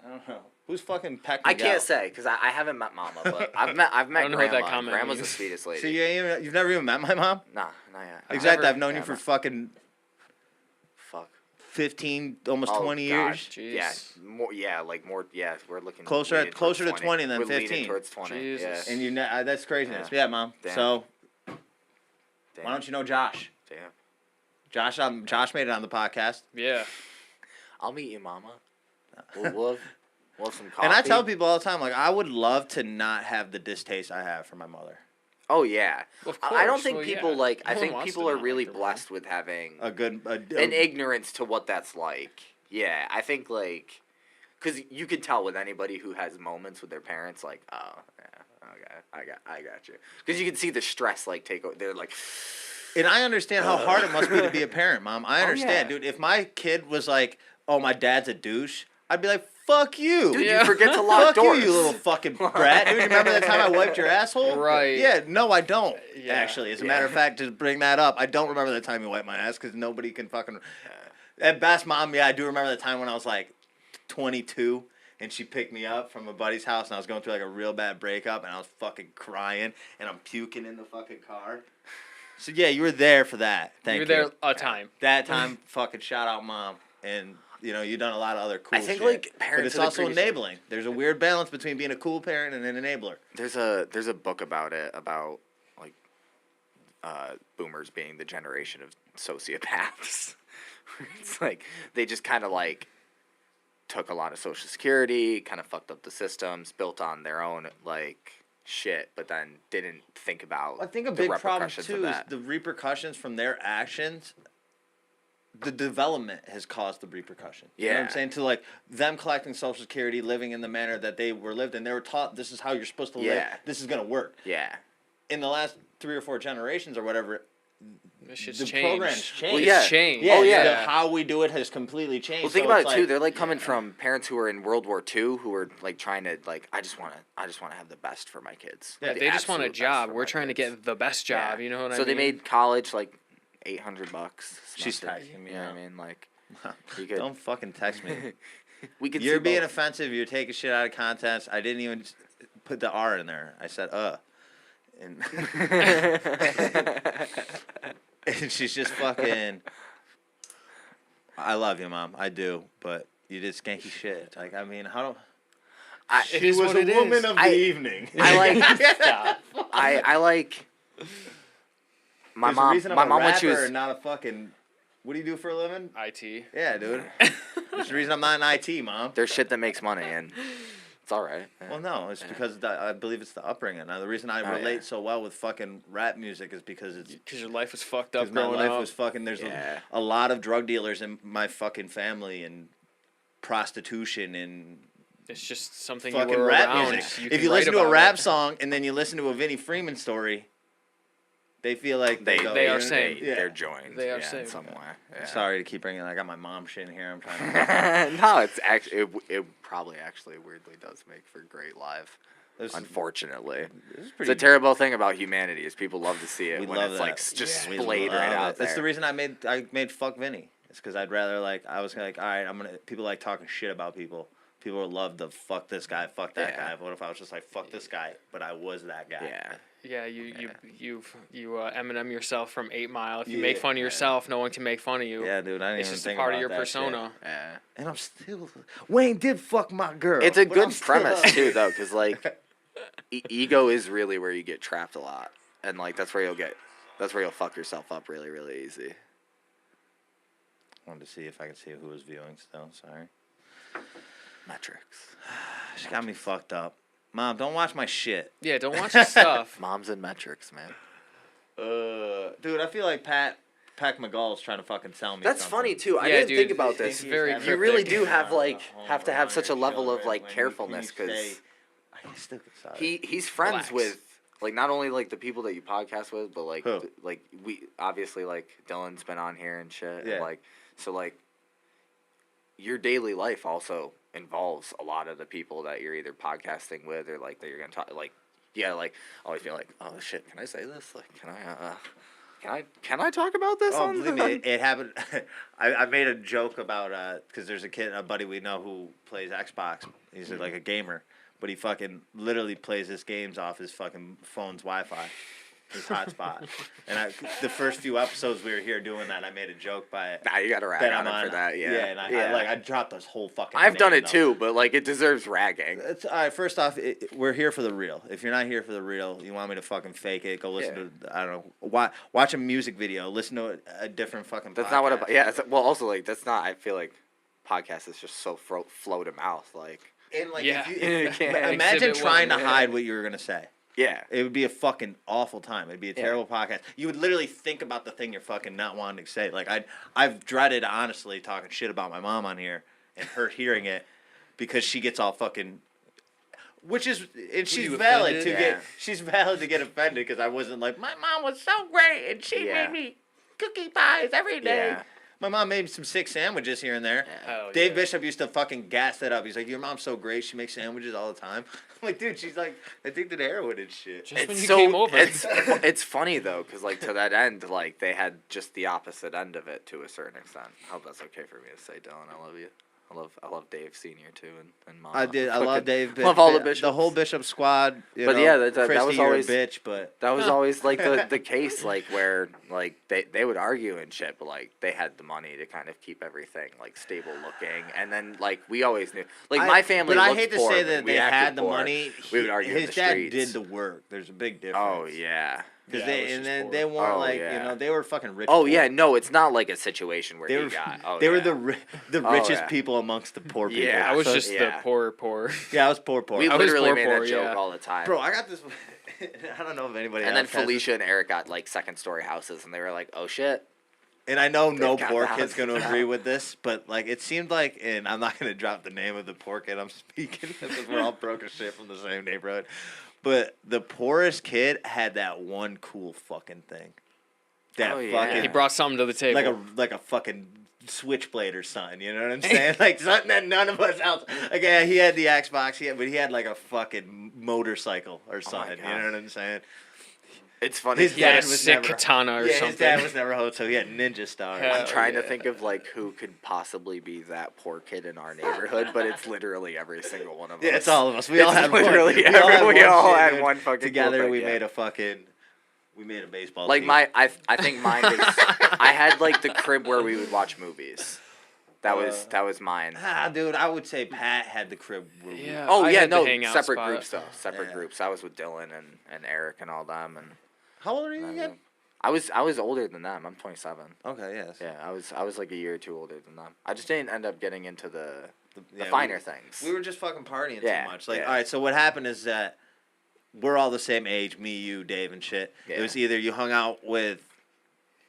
I don't know who's fucking pecking. I can't say because I haven't met mama, but I've met I don't know what grandma. that and comment Grandma's the means. sweetest lady. So you've never even met my mom? Nah, not yet. Exactly. Never- I've known you yeah, for no. fucking Fuck. 15, almost Oh, 20 gosh. years. Jeez. Yeah, more. Yeah, like more. Yeah, we're looking Closer leaning towards to 20 than We're 15. leaning towards 20. Jesus. Yeah. And that's craziness. Yeah. Yeah, mom. Damn. So Damn. why don't you know Josh? Damn. Josh made it on the podcast. Yeah. I'll meet you, mama. We'll have some coffee. And I tell people all the time, like, I would love to not have the distaste I have for my mother. Oh yeah. Of I don't course. think Well, people yeah. like. I No one think wants people to are not really like their blessed with having A good, an ignorance to what that's like. Yeah, I think like because you could tell with anybody who has moments with their parents, like, oh, yeah, okay, I got you. Because you can see the stress, like, take over. They're like... And I understand how hard it must be to be a parent, Mom. I understand, dude. If my kid was like, oh, my dad's a douche, I'd be like, fuck you. Dude, you forget to lock doors. Fuck you little fucking brat. Dude, remember that time I wiped your asshole? Right. Yeah, no, I don't. Yeah. Actually, as a matter of fact, to bring that up, I don't remember the time you wiped my ass because nobody can fucking... At best, Mom, yeah, I do remember the time when I was like 22 and she picked me up from a buddy's house and I was going through like a real bad breakup and I was fucking crying and I'm puking in the fucking car. So, yeah, you were there for that. Thank you. You were there a time. That time, fucking shout out, Mom. And, you know, you've done a lot of other cool shit. I think, like, parents... But it's also enabling. There's a weird balance between being a cool parent and an enabler. There's a book about it, about, like, boomers being the generation of sociopaths. It's like, they just kind of, like, took a lot of Social Security, kind of fucked up the systems, built on their own, like... shit, but then didn't think about I think a the big problem repercussions too of is that. the repercussions from their actions. The development has caused the repercussion. You know what I'm Yeah. saying? To like them collecting Social Security, living in the manner that they were lived in. They were taught this is how you're supposed to live. Yeah. This is gonna work. Yeah. In the last 3 or 4 generations or whatever, This shit's the changed. program's changed. Well, yeah. It's changed. Yeah, Oh, yeah. how we do it has completely changed. Well, think So about it's it too. like- They're like coming from parents who were in World War II, who were like trying to like, I just want to have the best for my kids. Yeah, Like, the They just want a absolute best job. for We're my trying to kids. get the best job. Yeah. You know what I So mean? they made college like $800. She's semester. texting me You know now. what I mean? Like, you could. Don't fucking text me. We could. You're see being both. offensive. You're taking shit out of context. I didn't even put the R in there. I said and and she's just fucking. I love you, Mom. I do, but you did skanky shit. Like, I mean, how do? It is what it is. of I- the evening. I like. Stop. I like. My There's a mom. reason I'm My a mom when rapper she was. and not a fucking. What do you do for a living? IT. Yeah, dude. There's a reason I'm not in IT, Mom. There's shit that makes money, and it's all right. Yeah. Well, no, it's because I believe it's the upbringing. Now, the reason I Oh, relate yeah. so well with fucking rap music is because it's Because your life was fucked up because my growing life up. was fucking. There's Yeah. a lot of drug dealers in my fucking family and prostitution and It's just something fucking you were rap around. music. You If can you write listen to a about rap it. song and then you listen to a Vinnie Freeman story, they feel like They are same. Yeah. They're joined. They are yeah, same. in some way. Yeah. Sorry to keep bringing. I got my mom shit in here. I'm trying to. No, it's actually it probably actually weirdly does make for great live. This is- Unfortunately, this is it's pretty- a terrible thing about humanity is people love to see it We when love it's that. like just We splayed love right it. out there. That's the reason I made fuck Vinny. It's because I'd rather like I was like, all right, people like talking shit about people. People would love to fuck this guy, fuck that Yeah. guy. What if I was just like fuck this guy, but I was that guy? Yeah. Yeah, you Eminem yourself from 8 Mile. If you Yeah. make fun of yourself, no one can make fun of you. Yeah, dude. I didn't It's even just a think part about of your that persona. shit. Yeah. And I'm still Wayne did fuck my girl. It's a but I'm good still- premise too, though, because like ego is really where you get trapped a lot, and like that's where you'll fuck yourself up really, really easy. Wanted to see if I could see who was viewing still. Sorry. Metrics. She got me fucked up. Mom, don't watch my shit. Yeah, don't watch your stuff. Moms and metrics, man. Dude, I feel like Pat McGall's trying to fucking sell me. That's something. funny too. I Yeah, didn't dude, think about it's this. very You really cryptic. do have to have such a level of like carefulness because I still could sorry. he's friends Relax. with like not only like the people that you podcast with, but like Who? like we obviously like Dylan's been on here and shit. Yeah. And, like so like your daily life also involves a lot of the people that you're either podcasting with or like that you're gonna talk like yeah like always feel like oh shit can I say this like can I talk about this Oh, on believe me, it happened. I made a joke about because there's a buddy we know who plays Xbox. He's like a gamer, but he fucking literally plays his games off his fucking phone's Wi-Fi, his hotspot. And the first few episodes we were here doing that, I made a joke by it. Nah, you gotta rag that on I'm him for that. Yeah, Yeah, and I dropped this whole fucking. I've done name, it though. too, but like it deserves ragging. It's, all right, first off, we're here for the real. If you're not here for the real, you want me to fucking fake it, go listen to, I don't know, watch a music video, listen to a different fucking That's podcast. not what. Yeah. Well, also like that's not. I feel like podcast is just so flow to mouth. Like And like, Yeah. if you, Yeah. imagine Exhibit trying to one, hide what you were going to say. yeah. It would be a fucking awful time. It'd be a terrible podcast. You would literally think about the thing you're fucking not wanting to say. Like I've dreaded honestly talking shit about my mom on here and her hearing it because she gets all fucking. Which is, and she's you valid offended? to Yeah. get. She's valid to get offended because I wasn't like my mom was so great and she Yeah. made me cookie pies every day. Yeah. My mom made some sick sandwiches here and there. Oh, Dave yeah. Bishop used to fucking gas that up. He's like, your mom's so great. She makes sandwiches all the time. I'm like, dude, she's like addicted to heroin and shit. Just when It's you so came over. it's funny though, because like to that end, like they had just the opposite end of it to a certain extent. I hope that's okay for me to say, Dylan. I love you. I love Dave Senior too, and Mama. I did. I love Dave. Love all the The bishops. whole Bishop squad. You But know, yeah, that Christy, was you're always- a bitch. But That was always like the case, like where like they would argue and shit, but like they had the money to kind of keep everything like stable looking, and then like we always knew, like my family. But I looked hate to poor, say but that we they acted had the poor. money. We would argue in His the dad streets. did the work. There's a big difference. Oh yeah. Because Yeah, it was and just then poor. they weren't Oh, like yeah. they were fucking rich. Oh poor. yeah, no, it's not like a situation where They he were got. Oh, they were yeah. the Oh, richest yeah. people amongst the poor people. Yeah. I was So- just yeah. the poor. Yeah, I was poor. We I was literally poor, made poor, that joke yeah. all the time. Bro, I got this. I don't know if anybody. and then else has Felicia and Eric got like second story houses, and they were like, "Oh shit." And I know no got poor the kid's house going to now. agree with this, but like it seemed like, and I'm not going to drop the name of the poor kid I'm speaking because we're all broke as shit from the same neighborhood. But the poorest kid had that one cool fucking thing. That Oh, yeah. fucking He brought something to the table. like a fucking switchblade or something. You know what I'm saying? Like something that none of us else. Like yeah, he had the Xbox, but he had like a fucking motorcycle or something. You God. know what I'm saying? It's funny. His He had dad a was sick never katana or yeah, something. his dad was never home, so he had ninja stars. Yeah. I'm trying to yeah. think of like who could possibly be that poor kid in our neighborhood, but it's literally every single one of us. Yeah, it's all of us. We It's all had literally one. We all had, we one all shit, had dude. one fucking cool Together. thing, We yeah. made a fucking. We made a baseball. Like team. I think mine was. I had like the crib where we would watch movies. That was mine. Dude, I would say Pat had the crib. Where we- Yeah. Oh I yeah, had the no, hangout separate spot. groups though. Separate Yeah. groups. I was with Dylan and Eric and all them, and How old are you again? I was older than them. I'm 27. Okay, yes. Yeah, I was like a year or two older than them. I just didn't end up getting into the Yeah, finer things. We were just fucking partying Yeah, too much. Like, yeah. all right, so what happened is that we're all the same age, me, you, Dave, and shit. It Yeah. was either you hung out with.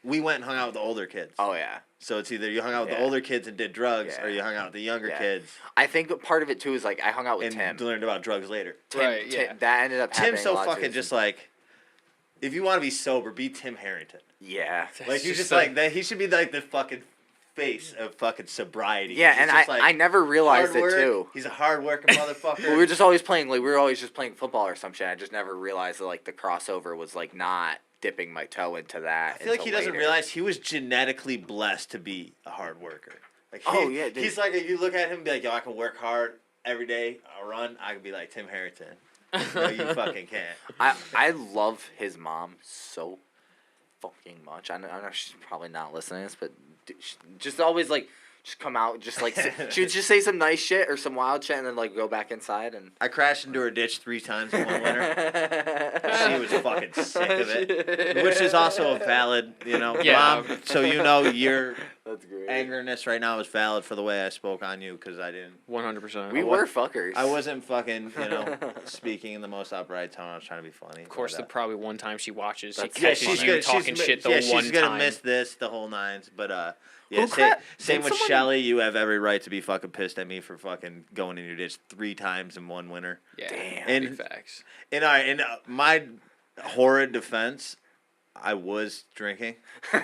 We went and hung out with the older kids. Oh yeah. So it's either you hung out with the Yeah. older kids and did drugs, Yeah. or you hung out with the younger Yeah. kids I think part of it too is like I hung out with and Tim. learned about drugs later. Right, yeah. That ended up happening Tim's a so lot fucking too. just like, if you want to be sober, be Tim Harrington. Yeah. Like you just just a- like that. He should be like the fucking face of fucking sobriety. Yeah, He's and just, I never realized hard it work. too. He's a hard working motherfucker. We were just always playing like we were always just playing football or some shit. I just never realized that like the crossover was like not dipping my toe into that. I feel like he until doesn't later. realize he was genetically blessed to be a hard worker. Like Oh, yeah, dude. he's like you look at him and be like, yo, I can work hard every day. I run. I can be like Tim Harrington. No, you fucking can't. I love his mom so fucking much. I know she's probably not listening to this, but she just always like just come out just like she would just say some nice shit or some wild shit and then like go back inside and I crashed into her ditch 3 times in one winter. She was fucking sick of it, which is also a valid, Yeah. Mom. So your that's great. angerness right now is valid for the way I spoke on you because I didn't. 100%. We were fuckers. I wasn't fucking, speaking in the most upright tone. I was trying to be funny. Of course, the probably one time she watches, she That's- catches you talking shit the one she's gonna time. miss this the whole nines. But yeah, Who same did with someone- Shelly. You have every right to be fucking pissed at me for fucking going in your ditch 3 times in one winter. Yeah, Damn. big And- facts. And my horrid defense, I was drinking. And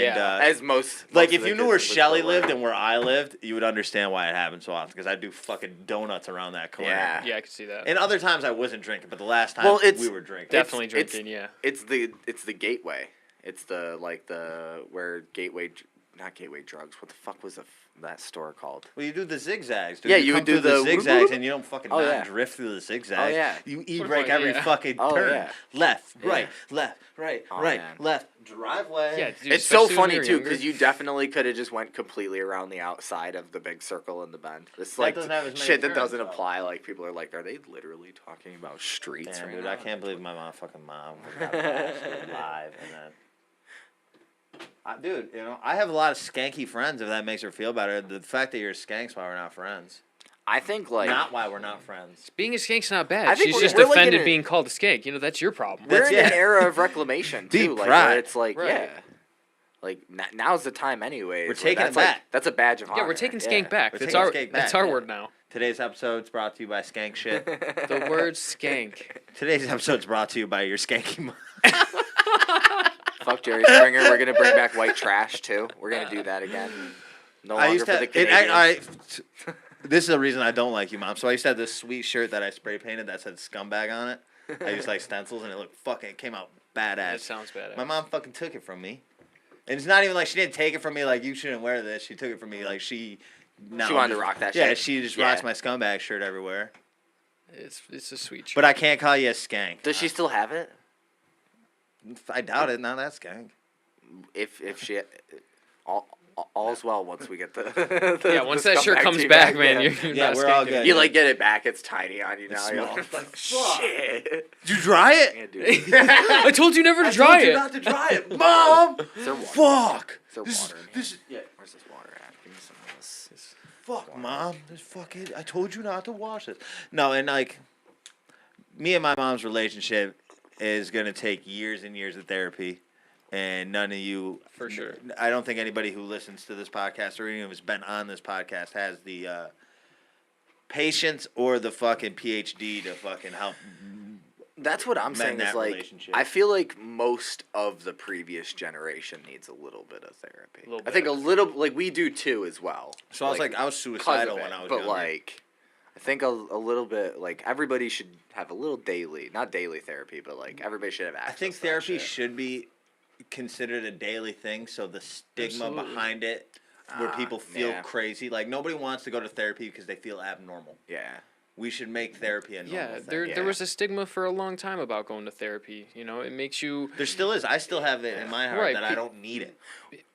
yeah. As most like most if of you the knew where kids would Shelly go lived around. and where I lived, you would understand why it happened so often because I do fucking donuts around that corner. Yeah. Yeah, I can see that. And other times I wasn't drinking, but the last time Well, it's we were drinking. Definitely it's- drinking, yeah. It's the gateway. It's the where gateway, not gateway drugs. What the fuck was that store called? Well, you do the zigzags. Dude. Yeah, you you come would do through the the zigzags, and you don't fucking Oh, not yeah. drift through the zigzags. Oh, yeah. You e-brake Yeah. every fucking Oh, turn. yeah. Left, Yeah. right, left, right, Oh, right, man. left. Driveway. Yeah, dude, It's so especially when funny you're too younger. because you definitely could have just went completely around the outside of the big circle in the bend. It's That like doesn't have as many shit that turns, doesn't though. apply. Like people are like, are they literally talking about streets Damn, right dude, now? I can't believe my motherfucking mom was not actually live. And then, dude, I have a lot of skanky friends. If that makes her feel better, the fact that you're a skank's why we're not friends. I think like Not why we're not friends. Being a skank's not bad. I think She's we're- just we're like offended in a- being called a skank. That's your problem. we're That's- in yeah. an era of reclamation Deep too, like pride. where it's like Right. yeah, Like now's the time, anyways. We're taking it like, back. that's a badge of honor. Yeah, we're taking skank back. We're That's taking our skank that's back, our yeah. word now. Today's episode's brought to you by Skank Shit. The word skank. Today's episode's brought to you by your skanky mom. Fuck Jerry Springer. We're gonna bring back white trash too. We're gonna do that again. No longer for the Canadians. This is the reason I don't like you, Mom. So I used to have this sweet shirt that I spray painted that said scumbag on it. I used like stencils, and it looked fucking. It came out badass. It sounds badass. My mom fucking took it from me, and it's not even like she didn't take it from me like you shouldn't wear this. She took it from me like she. No, She wanted to rock that shit. Yeah, she just rocks my scumbag shirt everywhere. It's a sweet shirt. But I can't call you a skank. Does she still have it? I doubt it. Not that skank. If she, all's well once we get the once the that shirt scumbag comes team back, yeah. man, you're Yeah, not we're all skanking good. it. You like get it back. It's tiny on you now. You're small. like, Like, shit. Did you dry it? Yeah, dude. I told you never to dry it. Not to dry it, Mom. Is there water? Fuck. Is there This- water in here? this- yeah. Where's this water at? Give me some of this. Fuck, Mom. This fucking. I told you not to wash this. No, and like, me and my mom's relationship is gonna take years and years of therapy, and none of you, For sure. I don't think anybody who listens to this podcast or anyone who's been on this podcast has the patience or the fucking PhD to fucking help. That's what I'm saying. that Is like, relationship. I feel like most of the previous generation needs a little bit of therapy. Little I think bit. a little, like we do too, as well. So I was like, I was 'cause suicidal of when it, I was but younger. like, I think a little bit, like everybody should have a little daily, not daily therapy, but like everybody should have access. I think to that therapy shit. should be considered a daily thing, so the stigma Absolutely. behind it, where people feel yeah. crazy, like nobody wants to go to therapy because they feel abnormal. Yeah. We should make therapy a normal Yeah, thing. there yeah. was a stigma for a long time about going to therapy. You know, it makes you. There still is. I still have it in my heart Right, that I don't need it.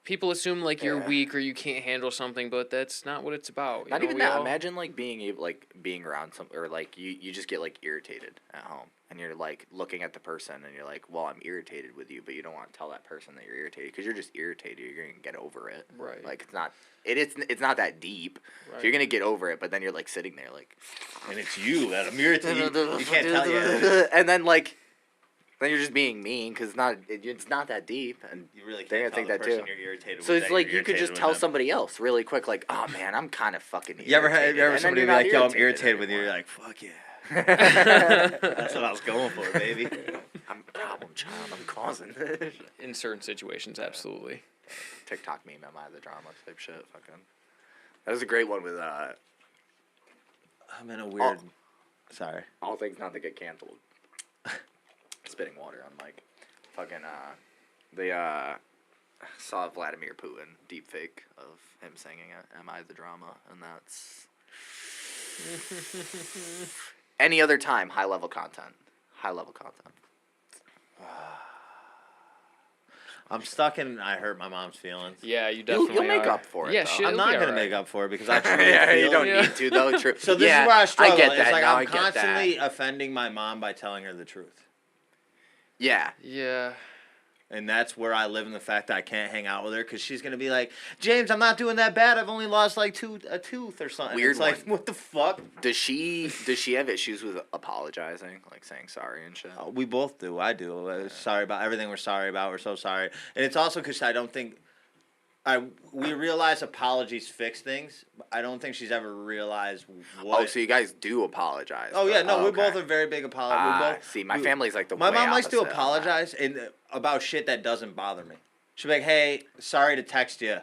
People assume like you're Yeah. weak or you can't handle something, but that's not what it's about. You Not know, even we that. all- Imagine like being around some, or like you just get like irritated at home, and you're like looking at the person, and you're like, well, I'm irritated with you, but you don't want to tell that person that you're irritated because you're just irritated. You're gonna get over it. Right. Like it's not that deep. So Right. you're gonna get over it, but then you're like sitting there like, And it's you that I'm irritated. You can't tell yet. and then like, then you're just being mean because it's not that deep, and You really They're can't gonna tell think the that person too. you're irritated so with. it's that like you're you could irritated just with tell them. somebody else really quick, like, oh man, I'm kind of fucking. You ever irritated," have and then somebody you're be not like, yo, I'm irritated with you? anymore. You're like, fuck yeah. That's what I was going for, baby. I'm a problem child. I'm causing this. in certain situations, absolutely. TikTok meme, am I the drama type shit? Fucking. That was a great one with I'm in a weird. Sorry. all things not to get canceled. Spitting water on mic. Fucking they saw Vladimir Putin deep fake of him singing "Am I the Drama?" and that's any other time high level content. High level content. I'm stuck in. I hurt my mom's feelings. Yeah, you definitely You'll make are. up for it, Yeah, though. shit, I'm it'll not be gonna alright. make up for it because I truly Yeah, feel you don't Yeah. need to though. True. So this yeah, is where I struggle. I get that. It's like now I'm I get that. constantly offending my mom by telling her the truth. Yeah. Yeah. And that's where I live in the fact that I can't hang out with her because she's gonna be like, James, I'm not doing that bad. I've only lost like a tooth or something. Weird It's like, one. what the fuck? Does she have issues with apologizing, like saying sorry and shit? We both do. I do. Sorry about everything. We're sorry about. We're so sorry. And it's also because I don't think. We realize apologies fix things. I don't think she's ever realized what. Oh, so you guys do apologize? Oh yeah, but- no, we okay. both are very big apologists. See, my family's like the My way mom likes to opposite on that. apologize about shit that doesn't bother me. She'll be like, "Hey, sorry to text you."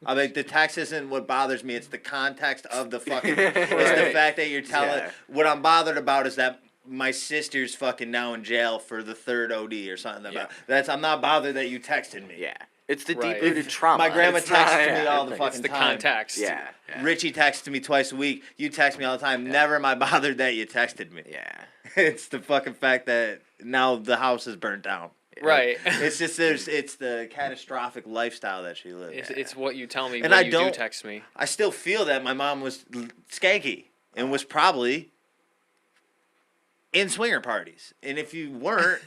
I'm like, the text isn't what bothers me. It's the context of the fucking. It's the Right. fact that you're telling. Yeah. What I'm bothered about is that my sister's fucking now in jail for the third OD or something. Yeah. I'm not bothered that you texted me. Yeah, it's the Right. deep-rooted trauma. My grandma It's not- texts me yeah, all the it's fucking The time. context. Yeah, yeah. Richie texts me twice a week. You text me all the time. Never am I bothered that you texted me. Yeah. It's the fucking fact that now the house is burnt down. Right. It's just it's the catastrophic lifestyle that she lives. It's what you tell me And when I you do don't- text me. I still feel that my mom was skanky and was probably in swinger parties. And if you weren't,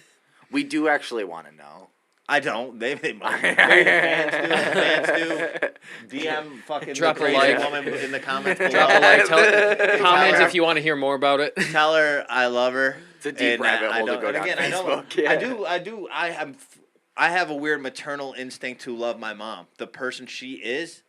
We do actually want to know. I don't. They might. Fans do. DM fucking Drop the a crazy like. woman in the comments below. Drop a like. Comment her- if you want to hear more about it. Tell her I love her. It's a deep and, rabbit I hole to don't- go and down again, I know Facebook, yeah. I do. I am I have a weird maternal instinct to love my mom. The person she is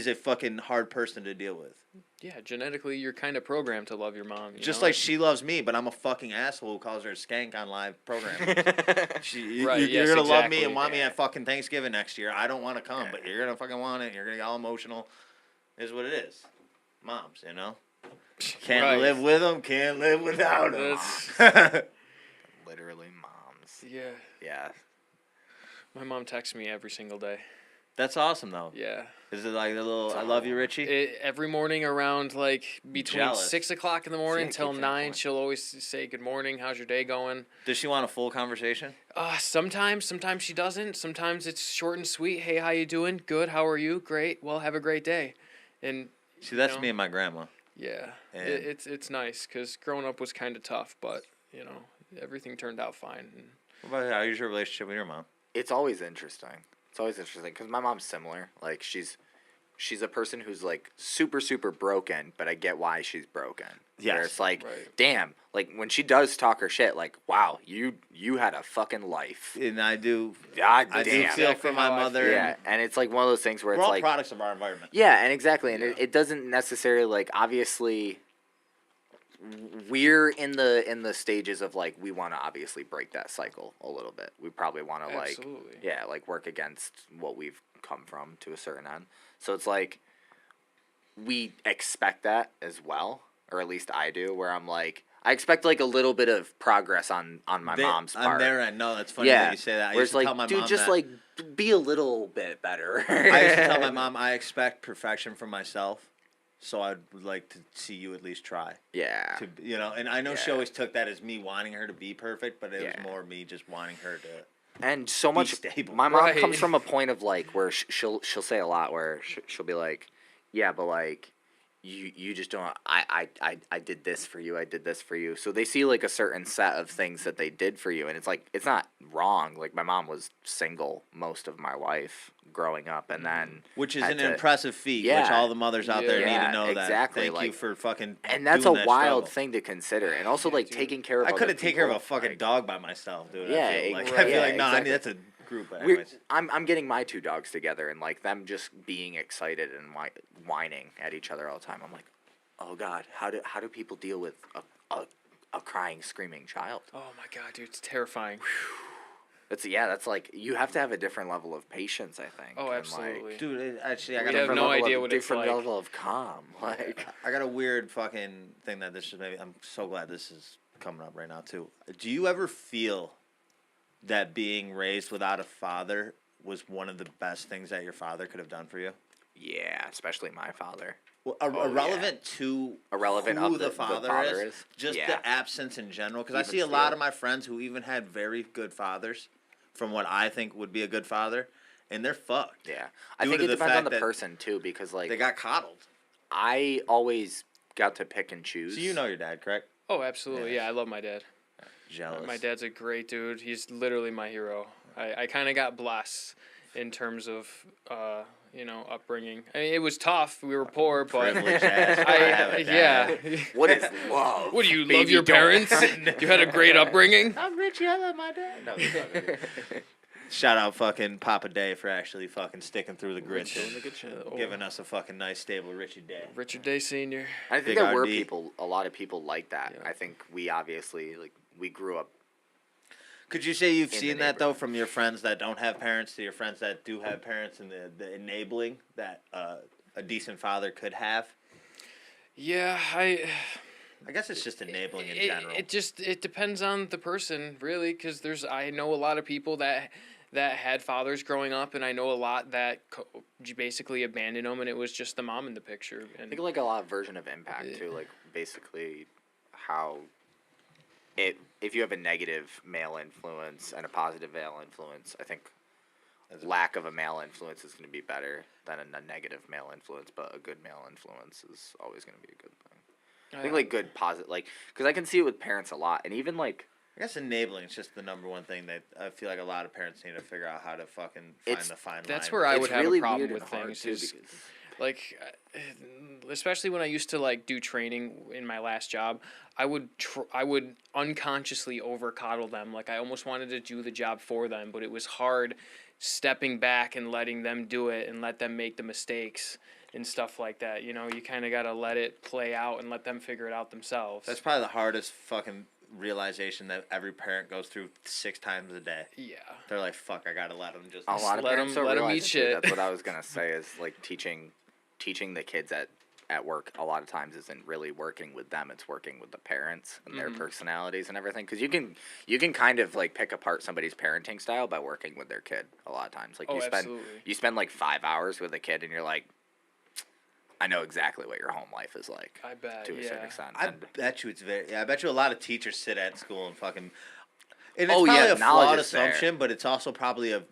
a fucking hard person to deal with. Yeah, genetically, you're kind of programmed to love your mom. Just like she loves me, but I'm a fucking asshole who calls her a skank on live programming. Right, You're yes, gonna love me exactly. and want me at fucking Thanksgiving next year. I don't want to come, but you're gonna fucking want it. You're gonna get all emotional. Is what it is. Moms, you know. Can't live with them. Can't live without them. Literally moms. Yeah. Yeah. My mom texts me every single day. That's awesome, though. Yeah. Is it like a little "I love you, Richie"? Every morning around like between Jealous. 6 o'clock in the morning Yeah, till keep that 9, going. she'll always say good morning. How's your day going? Does she want a full conversation? Sometimes she doesn't. Sometimes it's short and sweet. Hey, how you doing? Good. How are you? Great. Well, have a great day. And See, that's me and my grandma. Yeah, And- it's nice because growing up was kind of tough, but everything turned out fine. And What about how's your relationship with your mom? It's always interesting. It's always interesting because my mom's similar. Like she's a person who's like super super broken, but I get why she's broken. Yes. Where it's like, Right. damn, like when she does talk her shit, like wow, you had a fucking life. And I do. God I do damn. feel for my how I mother. Yeah, and it's like one of those things where We're it's all like products of our environment. yeah, and exactly, and Yeah. it doesn't necessarily like obviously we're in the stages of like we want to obviously break that cycle a little bit. We probably want to like Absolutely. yeah, like work against what we've come from to a certain end. So it's like we expect that as well, or at least I do, where I'm like I expect like a little bit of progress on my mom's part. On their end, no, that's funny yeah, that you say that. I where used it's to tell like, my dude, mom just that. like be a little bit better. I used to tell my mom I expect perfection from myself, so I'd like to see you at least try. yeah. To and I know she Yeah. always took that as me wanting her to be perfect, but it Yeah. was more me just wanting her to. And so much, stable. my mom Right. comes from a point of like where she'll say a lot where she'll be like, yeah, but like you just don't. I did this for you. I did this for you. So they see like a certain set of things that they did for you, and it's like it's not wrong. Like my mom was single most of my life growing up, and then Which is had an to- impressive feat, which Yeah. all the mothers out there need Yeah, to know exactly, that. Thank you like- for fucking. and that's a doing that wild struggle. thing to consider, and also Yeah, like dude. taking care of. I other couldn't take care of a people, fucking like, dog by myself, dude. Yeah, I feel like, right. I feel Yeah, like no, exactly. that's a group. But We're, anyways. I'm getting my two dogs together and like them just being excited and whining at each other all the time. I'm like, oh god, how do people deal with a crying, screaming child? oh my god, dude, it's terrifying. That's like you have to have a different level of patience, I think. Oh, and, like, absolutely. Dude, actually, I We got have a different no level idea of, what it's different like. level of calm. Like I got a weird fucking thing that this is maybe. I'm so glad this is coming up right now too. Do you ever feel that being raised without a father was one of the best things that your father could have done for you? yeah, especially my father. Well, yeah. irrelevant to Irrelevant who of the the father, father is, is? just Yeah. the absence in general. Because I Even see a lot still. of my friends who even had very good fathers, from what I think would be a good father, and they're fucked. Yeah, I Due think to it the depends on fact the that person too, because like They got coddled. I always got to pick and choose. So you know your dad, correct? Oh, absolutely. Yeah. Yeah, I love my dad. Jealous. My dad's a great dude. He's literally my hero. I kind of got blessed in terms of upbringing. I mean, it was tough. We were poor, but Privileged ass. I have a dad. yeah. What is love? What do you love Baby, your don't. parents? You had a great upbringing. I'm Richie. I love my dad. No, shout out fucking Papa Day for actually fucking sticking through the grit and giving us a fucking nice stable Richie Day. Richard Day Senior. I think Big there were RD. a lot of people like that. Yeah. I think we obviously we grew up. Could you say you've In the seen that though neighborhood. from your friends that don't have parents to your friends that do have parents and the enabling that a decent father could have? Yeah, I guess it's just enabling in general. It depends on the person really, because I know a lot of people that had fathers growing up, and I know a lot that basically abandoned them, and it was just the mom in the picture. I And think like a lot of version of impact too. Like basically how if you have a negative male influence and a positive male influence, I think lack of a male influence is going to be better than a negative male influence, but a good male influence is always going to be a good thing. I think like good positive, like because I can see it with parents a lot, and even like I guess enabling is just the number one thing that I feel like a lot of parents need to figure out how to fucking find It's- the fine line. that's where I it's would have really a problem weird with and hard things. too, Is because like especially when I used to like do training in my last job, I would unconsciously over coddle them. Like I almost wanted to do the job for them, but it was hard stepping back and letting them do it and let them make the mistakes and stuff like that. You know, you kind of got to let it play out and let them figure it out themselves. That's probably the hardest fucking realization that every parent goes through 6 times a day. Yeah. They're like, fuck, I gotta let them just. A lot of let parents 'em- don't let 'em realize eat it, too. shit. That's what I was gonna say. Is like teaching the kids at work a lot of times isn't really working with them. It's working with the parents and their personalities and everything. Because you can kind of like pick apart somebody's parenting style by working with their kid a lot of times. Like Absolutely. you spend like 5 hours with a kid and you're like, I know exactly what your home life is like. I bet, to a certain yeah. extent. I And- bet you it's very. Yeah, I bet you a lot of teachers sit at school and fucking. And it's Oh, probably yeah, a knowledge flawed is there. assumption, but it's also probably a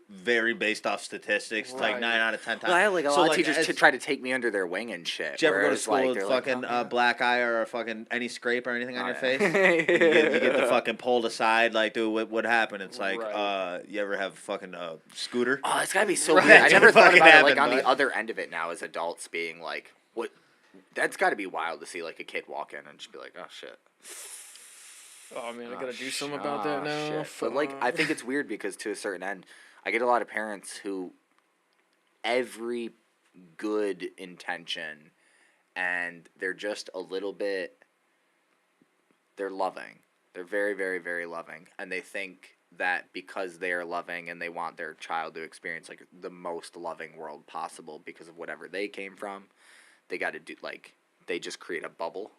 very based off statistics. Like Right. 9 out of 10 times. Well, I had like a lot of teachers as- try to take me under their wing and shit. Did you ever go to whereas, school like, with they're fucking like, oh, black eye or a fucking any scrape or anything on Oh, your yeah. face? You get the fucking pulled aside, like, dude, what happened? It's like, Right. you ever have fucking scooter? Oh, it's gotta be so Right. weird. I never thought Fucking about it like happened, on the bud. other end of it now as adults being like, what? That's gotta be wild to see like a kid walk in and just be like, oh shit. Oh man, I Oh, gotta do something sh- about that oh, now. shit. But like, I think it's weird because to a certain end, I get a lot of parents who every good intention and they're just a little bit, they're loving. They're very, very, very loving. And they think that because they are loving and they want their child to experience like the most loving world possible because of whatever they came from, they got to do like, they just create a bubble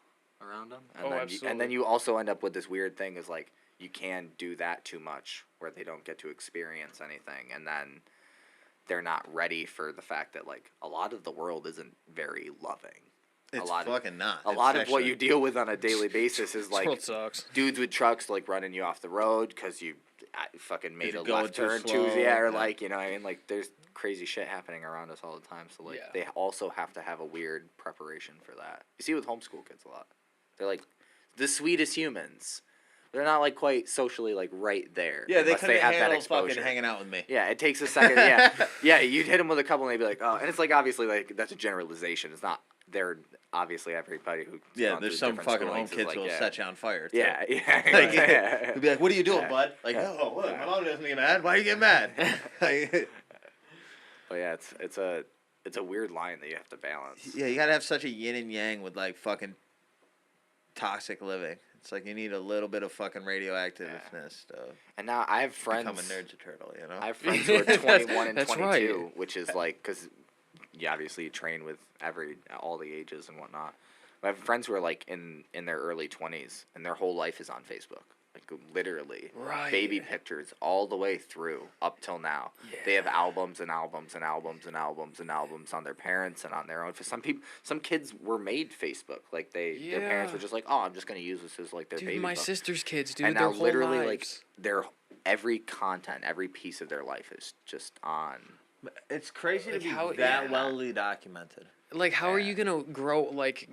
around them. And Oh, then absolutely. and then you also end up with this weird thing is like, you can do that too much where they don't get to experience anything. And then they're not ready for the fact that like a lot of the world isn't very loving. It's lot of- fucking not. A It's lot of what actually- you deal with on a daily basis is This like world sucks. dudes with trucks like running you off the road because you fucking made you're a going left too turn slow, too, yeah, or yeah. like, you know what I mean? Like there's crazy shit happening around us all the time. So like Yeah. they also have to have a weird preparation for that. You see it with homeschool kids a lot. They're like the sweetest humans. They're not like quite socially like right there. Yeah, they unless couldn't have that handle fucking exposure. hanging out with me. Yeah, it takes a second. Yeah, yeah, you'd hit them with a couple, and they'd be like, "Oh," and it's like obviously like that's a generalization. It's not. They're obviously everybody who. Yeah, there's some fucking home kids who will set you on fire. Too. Yeah, yeah. Like, yeah. you'll be like, "What are you doing, Yeah. bud?" Like, Yeah. "Oh, look, my mom doesn't get mad. Why are you getting mad?" Like, But yeah, it's a weird line that you have to balance. yeah, you gotta have such a yin and yang with like fucking toxic living. It's like you need a little bit of fucking radioactiveness to And now I have friends. become a nerd's turtle. You know. I have friends who are 21 and That's 22, right. which is like because you obviously train with all the ages and whatnot. I have friends who are like in their early 20s and their whole life is on Facebook. Like literally, Right. baby pictures all the way through up till now. They have albums and albums and albums and albums and albums on their parents and on their own. For some people, some kids were made Facebook. Like their parents Yeah. were just like, oh, I'm just gonna use this as like their Dude, baby. my book. sister's kids, dude, And their now whole literally lives. like their every content, every piece of their life is just on. It's crazy Like to be how- that yeah. wellly documented. Like, how are Yeah. you gonna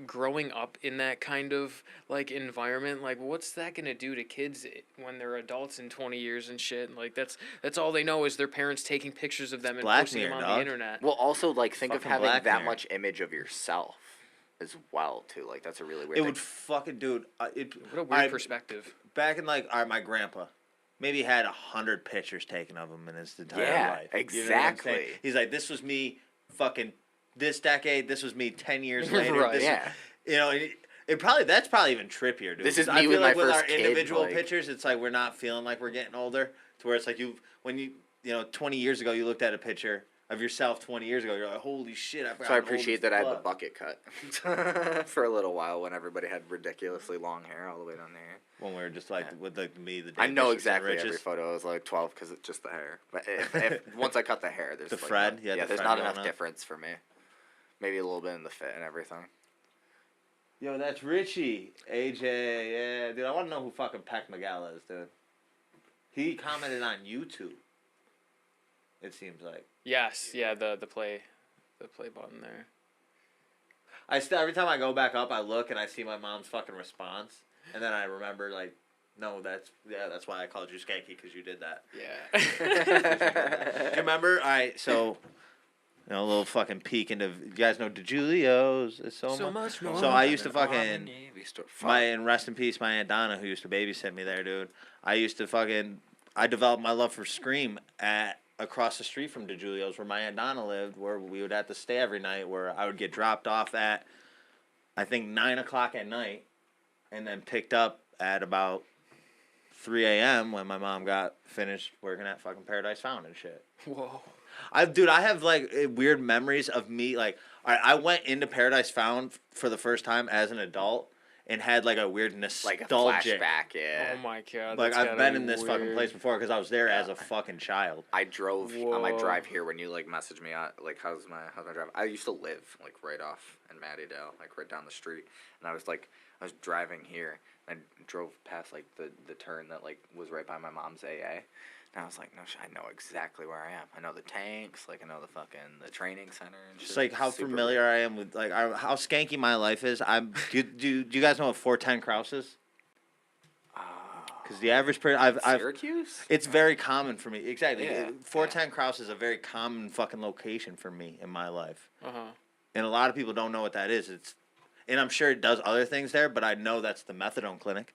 growing up in that kind of like environment? Like, what's that gonna do to kids when they're adults in 20 years and shit? Like, that's all they know is their parents taking pictures of them and Black posting them Mirror, on dog. the internet. Well, also like think of Fucking having Black that Mirror. much image of yourself as well too. Like that's a really weird It thing. would fucking, dude. What a weird alright, perspective. Back in like, my grandpa, maybe had 100 pictures taken of him in his entire Yeah, life. You know what I'm saying? exactly. He's like, this was me, fucking this decade. This was me 10 years later. Right. This is- Yeah. you know, that's probably even trippier, dude. This is 'Cause me I feel with my like with our first kid, individual like- pictures, it's like we're not feeling like we're getting older. To where it's like when you 20 years ago, you looked at a picture of yourself 20 years ago, you're like, holy shit, I forgot. So I I'm old appreciate as that I had the fuck. bucket cut for a little while when everybody had ridiculously long hair all the way down there. When we were just like, with like me, the I Dave know Bishops and exactly every Riches. photo. I was like 12 because it's just the hair. But if once I cut the hair, there's The like Fred? no- You had yeah, the there's Fred not going enough on? difference for me. Maybe a little bit in the fit and everything. Yo, that's Richie. AJ, yeah. Dude, I want to know who fucking Peck Miguel is, dude. He commented on YouTube. It seems like. Yes, yeah, the play button there. Every time I go back up, I look and I see my mom's fucking response. And then I remember, like, no, that's why I called you Skanky, because you did that. Yeah. Do you remember? All right, so You know, a little fucking peek into. You guys know DeJulio's. It's so much more. So I used to fucking. And rest in peace, my Aunt Donna, who used to babysit me there, dude. I used to fucking. I developed my love for Scream across the street from DeJulio's, where my Aunt Donna lived, where we would have to stay every night, where I would get dropped off at, I think, 9 o'clock at night, and then picked up at about 3 a.m. when my mom got finished working at fucking Paradise Found and shit. Whoa. I have like weird memories of me. Like, all right, I went into Paradise Found for the first time as an adult and had like a weird nostalgic. Like a flashback, yeah. Oh my god. Like, that's I've been gotta in be this fucking weird. place before because I was there as a fucking child. I drove on my Whoa. drive here when you like messaged me like how's my drive. I used to live like right off in Mattydale, like right down the street, and I was driving here and I drove past like the turn that like was right by my mom's AA. And I was like, no, I know exactly where I am. I know the tanks, like I know the training center and shit. Just like how Super familiar I am with like how skanky my life is. Do you guys know what 410 Kraus is? Because the average person, I've Syracuse? it's very common for me. Exactly. Yeah. 410 Kraus is a very common fucking location for me in my life. Uh-huh. And a lot of people don't know what that is. And I'm sure it does other things there, but I know that's the methadone clinic.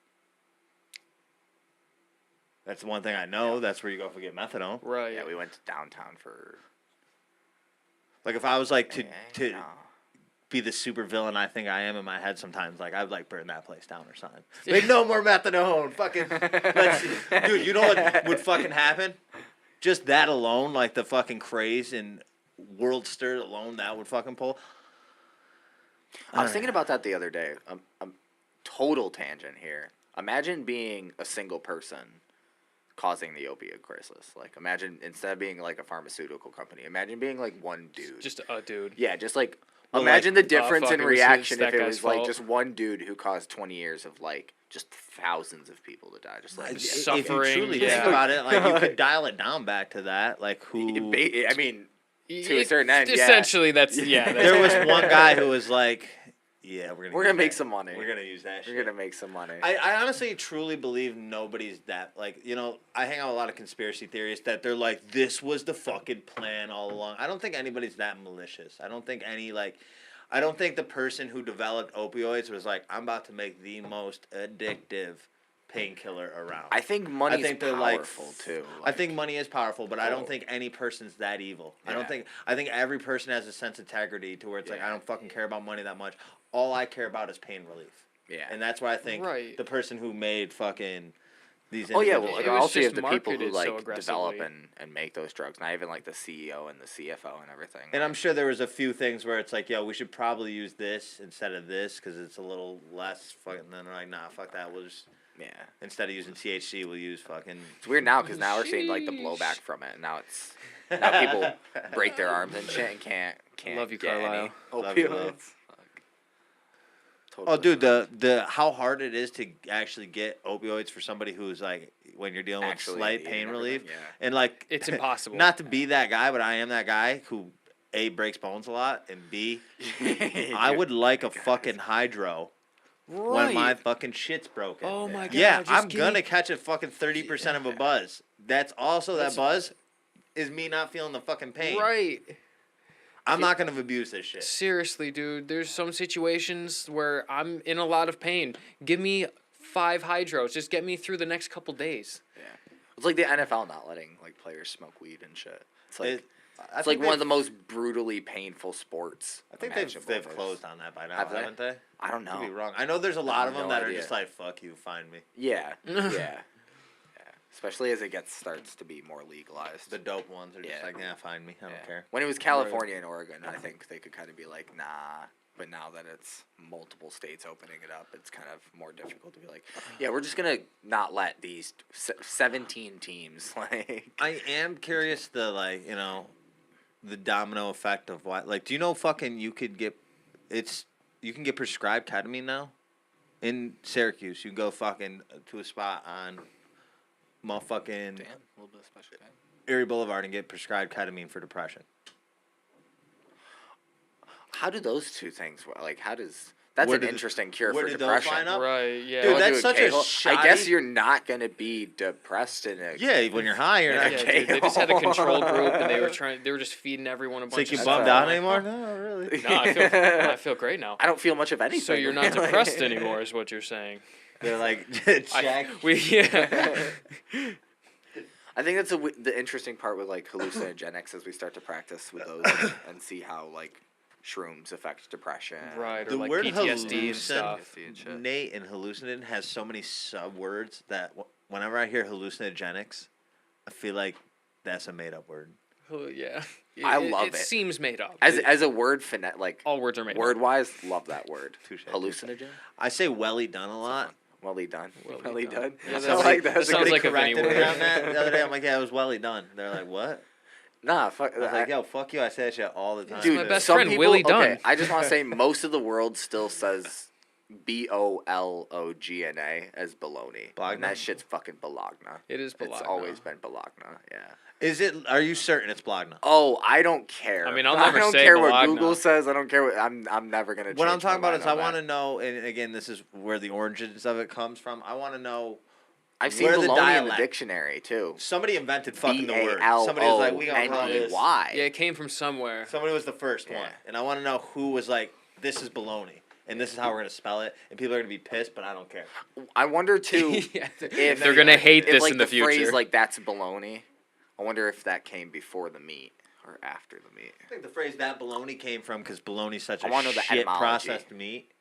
That's the one thing I know. That's where you go for get methadone. Right. Yeah, we went to downtown for. Like if I was like to no. be the super villain I think I am in my head sometimes, like I'd like burn that place down or something. Like no more methadone. Fucking dude, you know what would fucking happen? Just that alone, like the fucking craze and world stir alone, that would fucking pull. I was thinking about that the other day. Total tangent here. Imagine being a single person causing the opioid crisis. Like, imagine instead of being like a pharmaceutical company, imagine being like one dude. Just a dude. Yeah, just like Well, imagine like, the difference fuck, in it was reaction that if it guy's was like fault. just one dude who caused 20 years of like just thousands of people to die. Just like If Suffering, you truly yeah. think about it, like you could dial it down back to that. Like who? I mean, to a certain end, yeah. Essentially, that's yeah. That's There was one guy who was like, "Yeah, we're gonna make that. some money. We're gonna use that. We're shit. gonna make some money. I honestly truly believe nobody's that like I hang out with a lot of conspiracy theorists that they're like this was the fucking plan all along. I don't think anybody's that malicious. I don't think I don't think the person who developed opioids was like I'm about to make the most addictive painkiller around. I think money is they're powerful too. I think money is powerful, but I don't think any person's that evil. Yeah. I think every person has a sense of integrity to where it's like I don't fucking care about money that much. All I care about is pain relief. Yeah. And that's why I think Right. the person who made fucking these. Oh yeah, individuals- well, It and was also you just have the people who marketed so like aggressively. develop and make those drugs. Not even like the CEO and the CFO and everything. And I'm sure there was a few things where it's like, yo, we should probably use this instead of this because it's a little less fucking. And then they're like, nah, fuck that. We'll just yeah, instead of using THC, we'll use fucking. it's weird now because now we're seeing like the Sheesh. blowback from it. Now now people break their arms and shit and can't Love you, get Carlisle. any Love you, opioids. love. Fuck. Oh, Totally dude, the how hard it is to actually get opioids for somebody who's like when you're dealing Actually with slight eating pain relief, everything, and like It's impossible. Not to be that guy, but I am that guy who A breaks bones a lot, and B I would like a fucking hydro when my fucking shit's broken. Oh my god. Yeah, just I'm give gonna me- catch a fucking 30% of a buzz. That's also that buzz is me not feeling the fucking pain. Right. I'm not gonna abuse this shit. Seriously, dude. There's some situations where I'm in a lot of pain. Give me 5 hydros. Just get me through the next couple days. Yeah, it's like the NFL not letting like players smoke weed and shit. It's like I it's think like one of they've- the most brutally painful sports. I think imaginable. they've There's- closed on that by now, Have they? haven't they? I don't Could be know. wrong. I know there's a lot have of them no that are idea. just like, fuck you, find me. Yeah, yeah. Especially as it starts to be more legalized. The dope ones are just Yeah. like, yeah, find me. I don't Yeah. care. When it was California and Oregon, I think they could kind of be like, nah. But now that it's multiple states opening it up, it's kind of more difficult to be like, yeah, we're just gonna not let these 17 teams like. I am curious the the domino effect of why. Like, do you know fucking you can get prescribed ketamine now in Syracuse? You can go fucking to a spot on motherfucking Damn, a little bit of special time. Erie Boulevard and get prescribed ketamine for depression. How do those two things work? Like, how does That's Where an did- interesting cure where for did those depression. line up? Right. Yeah. Dude, Going that's to a such a K-hole. shoddy... I guess you're not gonna be depressed in a. Yeah, when you're high, you're Yeah, not... Yeah, okay. dude, they just had a control group, and they were just feeding everyone a It's bunch like you of bummed stuff. out anymore? No, really. No, I feel great now. I don't feel much of anything. So you're not really. depressed anymore, is what you're saying. They're like, I, Jack... yeah. I think that's the interesting part with like hallucinogenics as we start to practice with those and see how like shrooms affect depression. Right, or The like word PTSD and stuff. Nate and hallucinant has so many sub words that whenever I hear hallucinogenics, I feel like that's a made up word. Oh, yeah. I love It it. seems made up. As a word like All words are made word up. wise, love that word. Touche, touche. Hallucinogen. I say welly done a lot. Welly done. Welly Welly done. done. Yeah, I that's- like that. that sounds like a Vinny corrected me word. on that the other day. I'm like, yeah, it was welly done. They're like, what? Nah, fuck. I was like, yo, fuck you. I say that shit all the time. dude, my too. best some friend, people, Willie okay, Dunn. I just want to say most of the world still says BOLOGNA as baloney. Bologna? And that shit's fucking Bologna. It is It's Bologna. always been Bologna, yeah. Is it? Are you certain it's Blogna? Oh, I don't care. I mean, I'll I never don't say care what Bologna. Google says. I don't care what I'm never gonna. What I'm change my talking about mind is I on want that. to know, and again, this is where the origins of it comes from. I want to know. I've seen where the baloney in the dialect- dictionary too. Somebody invented fucking the word. Somebody was like, we gonna call this. BALONEY. Yeah, it came from somewhere. Somebody was the first Yeah. one, and I want to know who was like, this is baloney, and this is how we're gonna spell it, and people are gonna be pissed, but I don't care. I wonder too Yeah, if they're gonna hate if, this like, in the future. phrase like that's baloney. I wonder if that came before the meat or after the meat. I think the phrase that baloney came from because baloney's such I a wanna know the shit etymology. processed meat,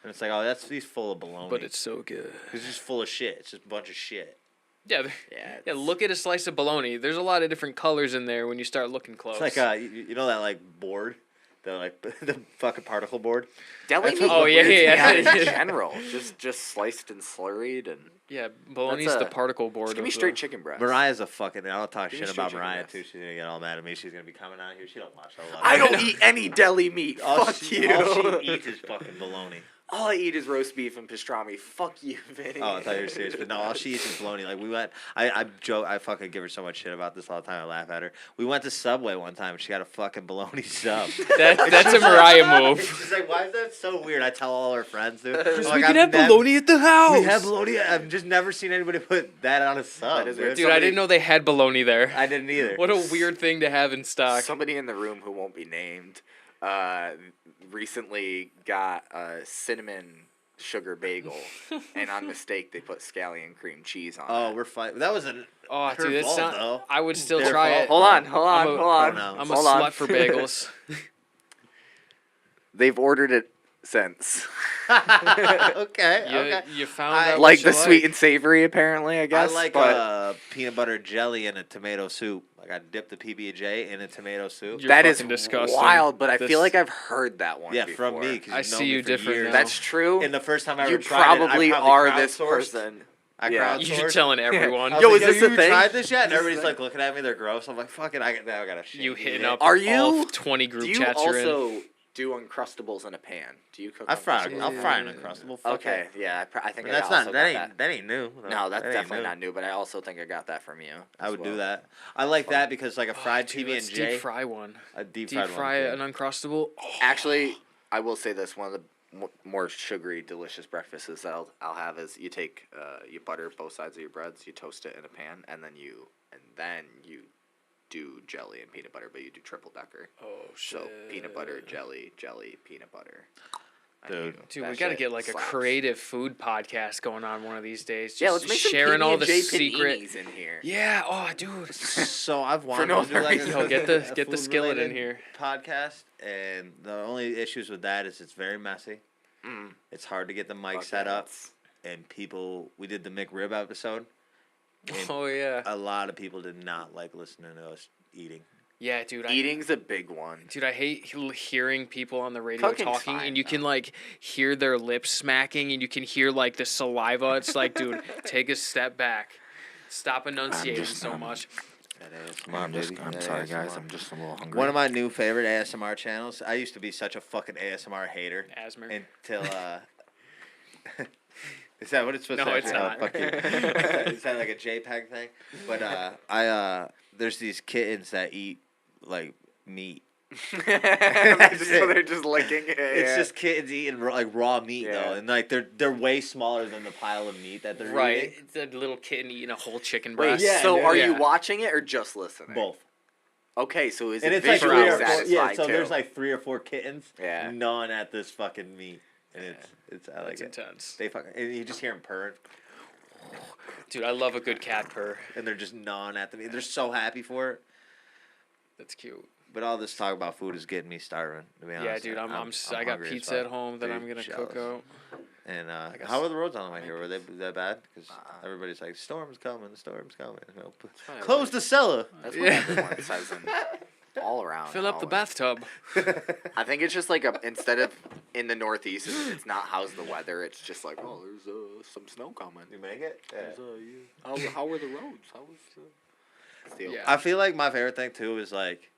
and it's like, oh, he's full of baloney. But it's so good. It's just full of shit. It's just a bunch of shit. Yeah, Yeah. yeah. it's- Look at a slice of bologna. There's a lot of different colors in there when you start looking close. It's like you know that like board, the like the fucking particle board. Deli That's meat. what- Oh, yeah, weirds me yeah. out in general, just sliced and slurried and. yeah, bologna's That's the a- particle board. Just give me of straight the- chicken breast. Mariah's a fucking. I'll talk Give me shit straight about chicken Mariah breast. too. She's gonna get all mad at me. She's gonna be coming out here. She don't watch a lot. I don't eat any deli meat. Fuck you. All she eats is fucking baloney. All I eat is roast beef and pastrami. Fuck you, Vinny. Oh, I thought you were serious, but no, all she eats is bologna. Like we went, I joke, I fucking give her so much shit about this all the time. I laugh at her. We went to Subway one time. She got a fucking bologna sub. That's a Mariah move. She's like, why is that so weird? I tell all her friends, dude. I'm We like, can I've have bologna at the house. We have bologna. I've just never seen anybody put that on a sub. That is dude. weird. Dude, I didn't know they had bologna there. I didn't either. What a weird thing to have in stock. Somebody in the room who won't be named recently got a cinnamon sugar bagel, and on mistake they put scallion cream cheese on Oh, it. we're fighting. That was an. Oh, her dude, that's fault, not. though. I would still Their try fault. it. Hold on, hold on, I'm a- hold on. pronouns. I'm a Hold on. slut for bagels. They've ordered it since. Okay. You found I- out Like what the you sweet and savory, apparently, I I guess. like but peanut butter jelly in a tomato soup. Like I dip the PB&J in a tomato soup. You're that is fucking disgusting. wild, but I This- feel like I've heard that one Yeah, before. from me. 'cause I you've known see me you for different years. now. That's true. And the first time I You ever tried probably it, I are this crowdsourced. person. I Yeah. crowdsourced. You're telling everyone. I was Yo, like, is this "Yo, a you thing? tried this yet? And Is this everybody's a like looking at me. They're gross. I'm like, fuck it. Now I gotta shit. You hitting it. up Are all you- 20 group Do you chats you're in. also do Uncrustables in a pan? Do you cook? I fry. Uncrustables? I'll fry an Uncrustable. Fuck Okay, it. yeah, I think And that's I also not. got that. That ain't new. No, that's that ain't definitely new. not new. But I also think I got that from you. I as would well. do that. I like that because like a fried Dude, PB let's and J, deep fry one. a deep Deep fried fry one. an Uncrustable. Oh, Actually, I will say this: one of the more sugary, delicious breakfasts that I'll have is you take you butter both sides of your breads, you toast it in a pan, and then you do jelly and peanut butter, but you do triple decker. oh shit. So peanut butter, jelly, peanut butter. And Dude. Dude, that we gotta shit get like slaps. a creative food podcast going on one of these days. Just Yeah, let's make some sharing all the PB&J secret. paninis in here. Yeah. Oh, dude. So I've wanted no to do like reason. Yo, get the a get the skillet in food-related here. podcast, and the only issues with that is it's very messy. Mm. It's hard to get the mic Fuck set yeah, up, and people. We did the McRib episode. And Oh yeah. a lot of people did not like listening to us eating. Yeah, dude. Eating's a big one. Dude, I hate hearing people on the radio Cooking's talking, fine, and you can though. like hear their lips smacking, and you can hear like the saliva. It's like, dude, take a step back, stop enunciating so much. That ASMR, baby. I'm That sorry, guys. ASMR. I'm just a little hungry. One of my new favorite ASMR channels. I used to be such a fucking ASMR hater Asthma. until. Is that what it's supposed No, to? it's actually- not. Fuck you. Is that like a JPEG thing? But there's these kittens that eat like meat, That's So it. they're just licking it. It's just kids eating like raw meat Yeah. though, and like they're way smaller than the pile of meat that they're Right, eating. it's a little kitten eating a whole chicken Wait, breast. Yeah, so dude. are you Yeah. watching it or just listening? Both. Okay, so is And it it's like visually 3 or 4. satisfying Yeah, so too? there's like 3 or 4 kittens Yeah. gnawing at this fucking meat, and it's I like That's it. intense. They fucking and you just hear them purring, Dude, I love a good cat purr. and they're just gnawing at the meat. They're so happy for it. That's cute. But all this talk about food is getting me starving. To be Yeah, honest, dude, I got hungry as pizza fuck. at home that Dude, I'm gonna cook jealous. out. And guess- how are the roads on the way here? Were they that bad? Because everybody's like, "Storm's coming, the storm's coming." You know, fine, close the cellar. That's what everyone says all around. Fill up the always. bathtub. I think it's just like instead of in the Northeast, it's not how's the weather. It's just like, oh, there's some snow coming. You make it? Yeah. How are the roads? How was the deal? Yeah. I feel like my favorite thing too is like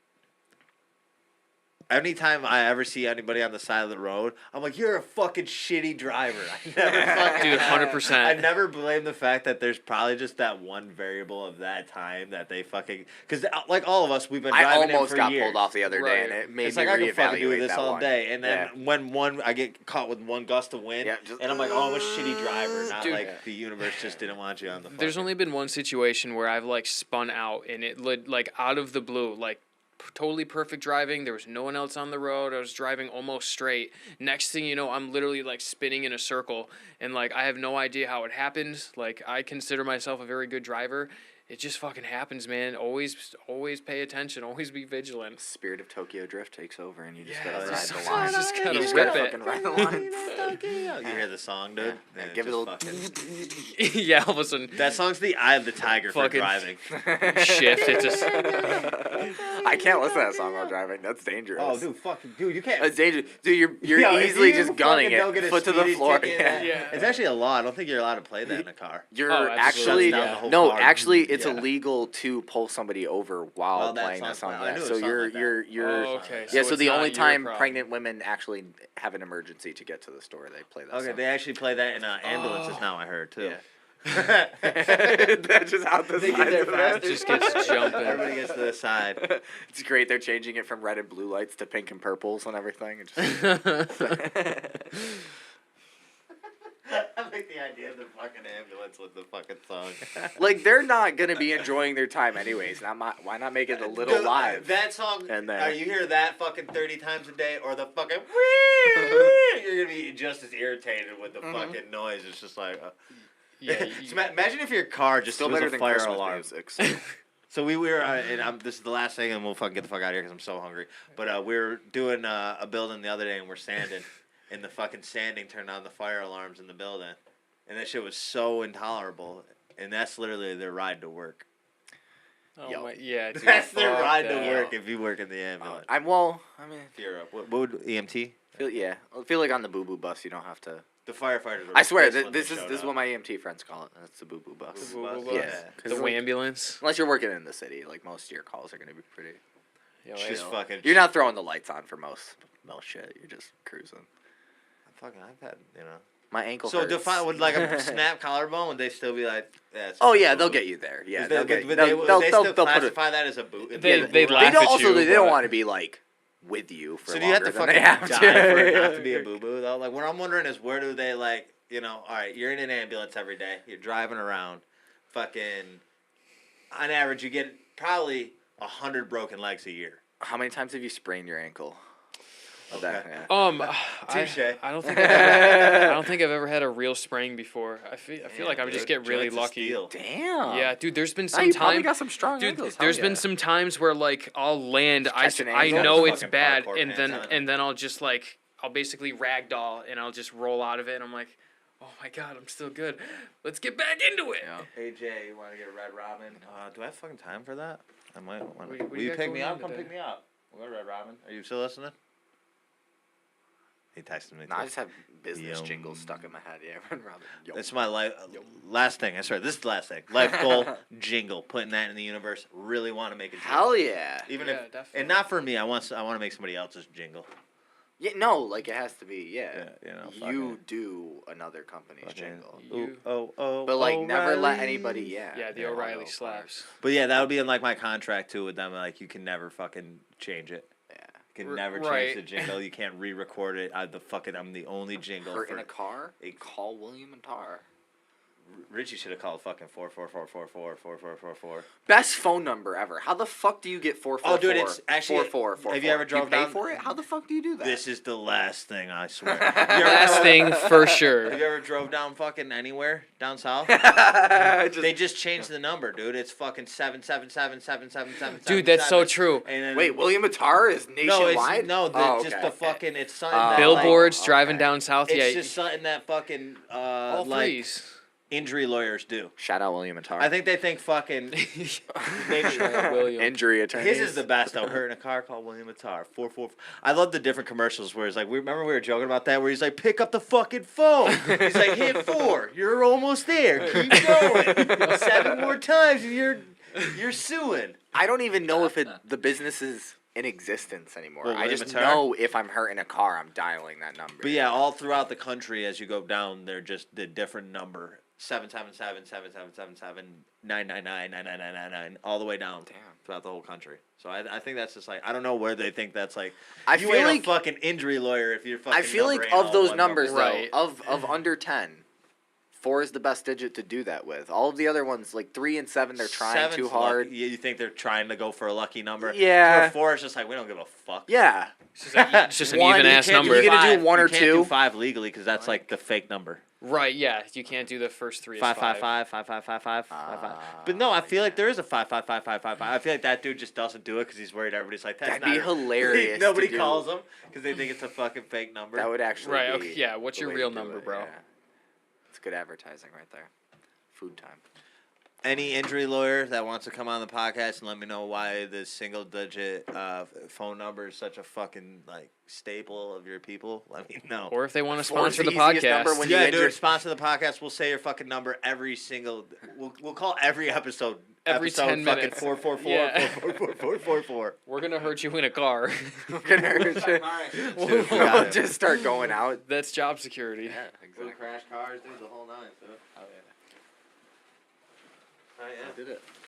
anytime I ever see anybody on the side of the road, I'm like, "You're a fucking shitty driver." I never fucking, Dude, 100%. I never blame the fact that there's probably just that one variable of that time that they fucking because like all of us, we've been I driving in almost for got years. pulled off the other day, and Right. it made It's me like I can fucking do reevaluate this that all one. day, and then Yeah. when I get caught with one gust of wind, Yeah, just- and I'm like, "Oh, I'm a shitty driver," not Dude. like the universe just didn't want you on the. There's fucking- only been one situation where I've like spun out and it like out of the blue, like totally perfect driving. There was no one else on the road. I was driving almost straight. Next thing you know, I'm literally like spinning in a circle and like I have no idea how it happened. Like I consider myself a very good driver. It just fucking happens, man. Always pay attention. Always be vigilant. Spirit of Tokyo Drift takes over, and you just Yeah, gotta ride just- the line. just gotta you just rip gotta it. fucking ride the line. You hear the song, dude? Yeah, And give it a just little. fucking- Yeah, all of a sudden, That song's the eye of the tiger for Fucking- driving. shift. It just I can't listen to that song while driving. That's dangerous. Oh, dude, you can't. That's dangerous. Dude, you're Yo, if easily you just fucking gunning don't get it, a foot to the speeding floor. ticket, Yeah. Yeah. It's actually a law. I don't think you're allowed to play that in a car. You're Oh, absolutely. actually Shuts down the whole no, car. actually, it's Yeah. illegal to pull somebody over while Well, that playing that song's song. playing. I Yeah. knew a So song like that. you're Oh, okay. yeah. So So it's the not only your time problem. pregnant women actually have an emergency to get to the store, they play that Okay, song. they actually play that in ambulances Oh. now. I heard too. Yeah. That's just out the They get side there of the fast. road. just gets jumping. Everybody gets to the side. It's great. They're changing it from red and blue lights to pink and purples and everything. It just, I like the idea of the fucking ambulance with the fucking song. like they're not gonna be enjoying their time anyways. Why not make it a little Dude, live? That song, And then- you hear that fucking 30 times a day, or the fucking you're gonna be just as irritated with the fucking noise. It's just like, Yeah, So imagine if your car just Still was better a than fire Christmas alarm. music. So. So we were, and this is the last thing, and we'll fucking get the fuck out of here because I'm so hungry. But we were doing a building the other day, and we're sanding, and the fucking sanding turned on the fire alarms in the building, and that shit was so intolerable. And that's literally their ride to work. Oh Yo. my, yeah, dude, That's their fuck ride to that. work if you work in the ambulance. I mean, If you're up, what would EMT? I feel like on the boo boo bus you don't have to. The firefighters. Were I swear pissed when this they is showed this is up. what my EMT friends call it. That's the boo boo bus. The boo-boo bus? bus. Yeah, 'cause The like, ambulance. unless you're working in the city, like most of your calls are gonna be pretty. Yo, Just yo. fucking. You're not throwing the lights on for most shit. You're just cruising. Fucking, I've had, My ankle. So hurts. define with like a snap collarbone, would they still be like? Yeah, it's Oh yeah, boo-boo. they'll get you there. Yeah, Is they'll that- get. but They'll they still put it. classify that as a boot. They- Yeah, they'd right. laugh They don't at also you, they don't but- want to be like with you for So do you have to longer than fucking they die have for to. it not to be a boo boo though? Like what I'm wondering is where do they like all right, you're in an ambulance every day, you're driving around, fucking, on average you get probably 100 broken legs a year. How many times have you sprained your ankle? Of Okay. that, yeah. Touche. I don't think I don't think I've ever had a real sprain before. I feel like I would just get really Joints of lucky. steel. Damn. Yeah, dude. There's been Now some you probably time. got some strong Dude, ankles. there's Hell been yeah. some times where like I'll land, catch an I angle. know Fucking it's bad, parkour and pants on. then I'll just like I'll basically ragdoll and I'll just roll out of it, and I'm like, oh my god, I'm still good. Let's get back into it. Yeah. Hey Jay, you want to get a Red Robin? Do I have fucking time for that? I might. What do Will you you got pick going me on up? Come today? pick me up. We'll go Red Robin. Are you still listening? He texted me. No, I too. just have business Yum. jingles stuck in my head. Yeah, Robin. Yo. It's my life. Last thing. I swear. This is the last thing. Life goal jingle. Putting that in the universe. Really want to make a jingle. Hell yeah. Even Yeah, if definitely. and not for me. I want to make somebody else's jingle. Yeah, no, like it has to be. Yeah. Yeah, You fucking- do another company's fucking- jingle. You- Oh. But like never let O'Reilly. anybody. Yeah. Yeah, the yeah, O'Reilly no, slaps. But yeah, that would be in like my contract too with them. Like you can never fucking change it. Yeah. Can never change right. the jingle. You can't re-record it. I'm the only jingle Hurt for in a car? Call William and Tar. Richie should have called fucking 444444444. Best phone number ever. How the fuck do you get 444? Oh, dude, it's actually 444. Have you ever drove do you pay down for it? How the fuck do you do that? This is the last thing, I swear. Last thing for sure. Have you ever drove down fucking anywhere down south? They just changed the number, dude. It's fucking 7777777. Dude, that's so true. And then, Wait, William and Tar is nationwide? Just the fucking. It's something that Billboards like, driving down south. It's Yeah, just something that fucking all like threes. injury lawyers do. Shout out William and Tar. I think they think fucking maybe William. Injury attorneys. his is the best though. Hurt in a car called William Attar. 444. I love the different commercials where it's like, remember we were joking about that where he's like, pick up the fucking phone. He's like, hit 4. You're almost there. Keep going. 7 more times and you're suing. I don't even know if the business is in existence anymore. Well, I just Attar? know if I'm hurt in a car, I'm dialing that number. But yeah, all throughout the country as you go down, they're just the different number. 777-7777-999-99999 all the way down throughout the whole country. So I think that's just like I don't know where they think that's like. I you feel ain't like a fucking injury lawyer if you're fucking. I feel number like ain't of all those one numbers number. Right. though, of under 10, 4 is the best digit to do that with. All of the other ones, like 3 and 7, they're trying 7's too hard. Lucky. You think they're trying to go for a lucky number? Yeah. Where 4 is just like we don't give a fuck. Yeah. It's just an One, even you ass can't- number. you gonna do 1 or you can't 2? do 5 legally because that's like the fake number. Right, yeah. You can't do the first 3 as 555 5555 55. But no, I feel like there is a 55555. I feel like that dude just doesn't do it because he's worried everybody's like that's That'd be not hilarious. Nobody to do. calls him because they think it's a fucking fake number. That would actually Right, be okay, yeah, what's the your way real to do number, it, bro? yeah. It's good advertising right there. Food time. Any injury lawyer that wants to come on the podcast and let me know why the single digit phone number is such a fucking like staple of your people, let me know. Or if they want to 4 is sponsor the easiest number podcast. when you Yeah, injure- dude, sponsor the podcast. We'll say your fucking number every single. We'll call every episode. Every 10 minutes. 444 Yeah. 444. We're going to hurt you in a car. We're gonna hurt you. Dude, we got We'll it. just start going out. That's job security. Yeah, exactly. Crash cars, dude, the whole 9. So. Oh, yeah. Oh, yeah. I did it.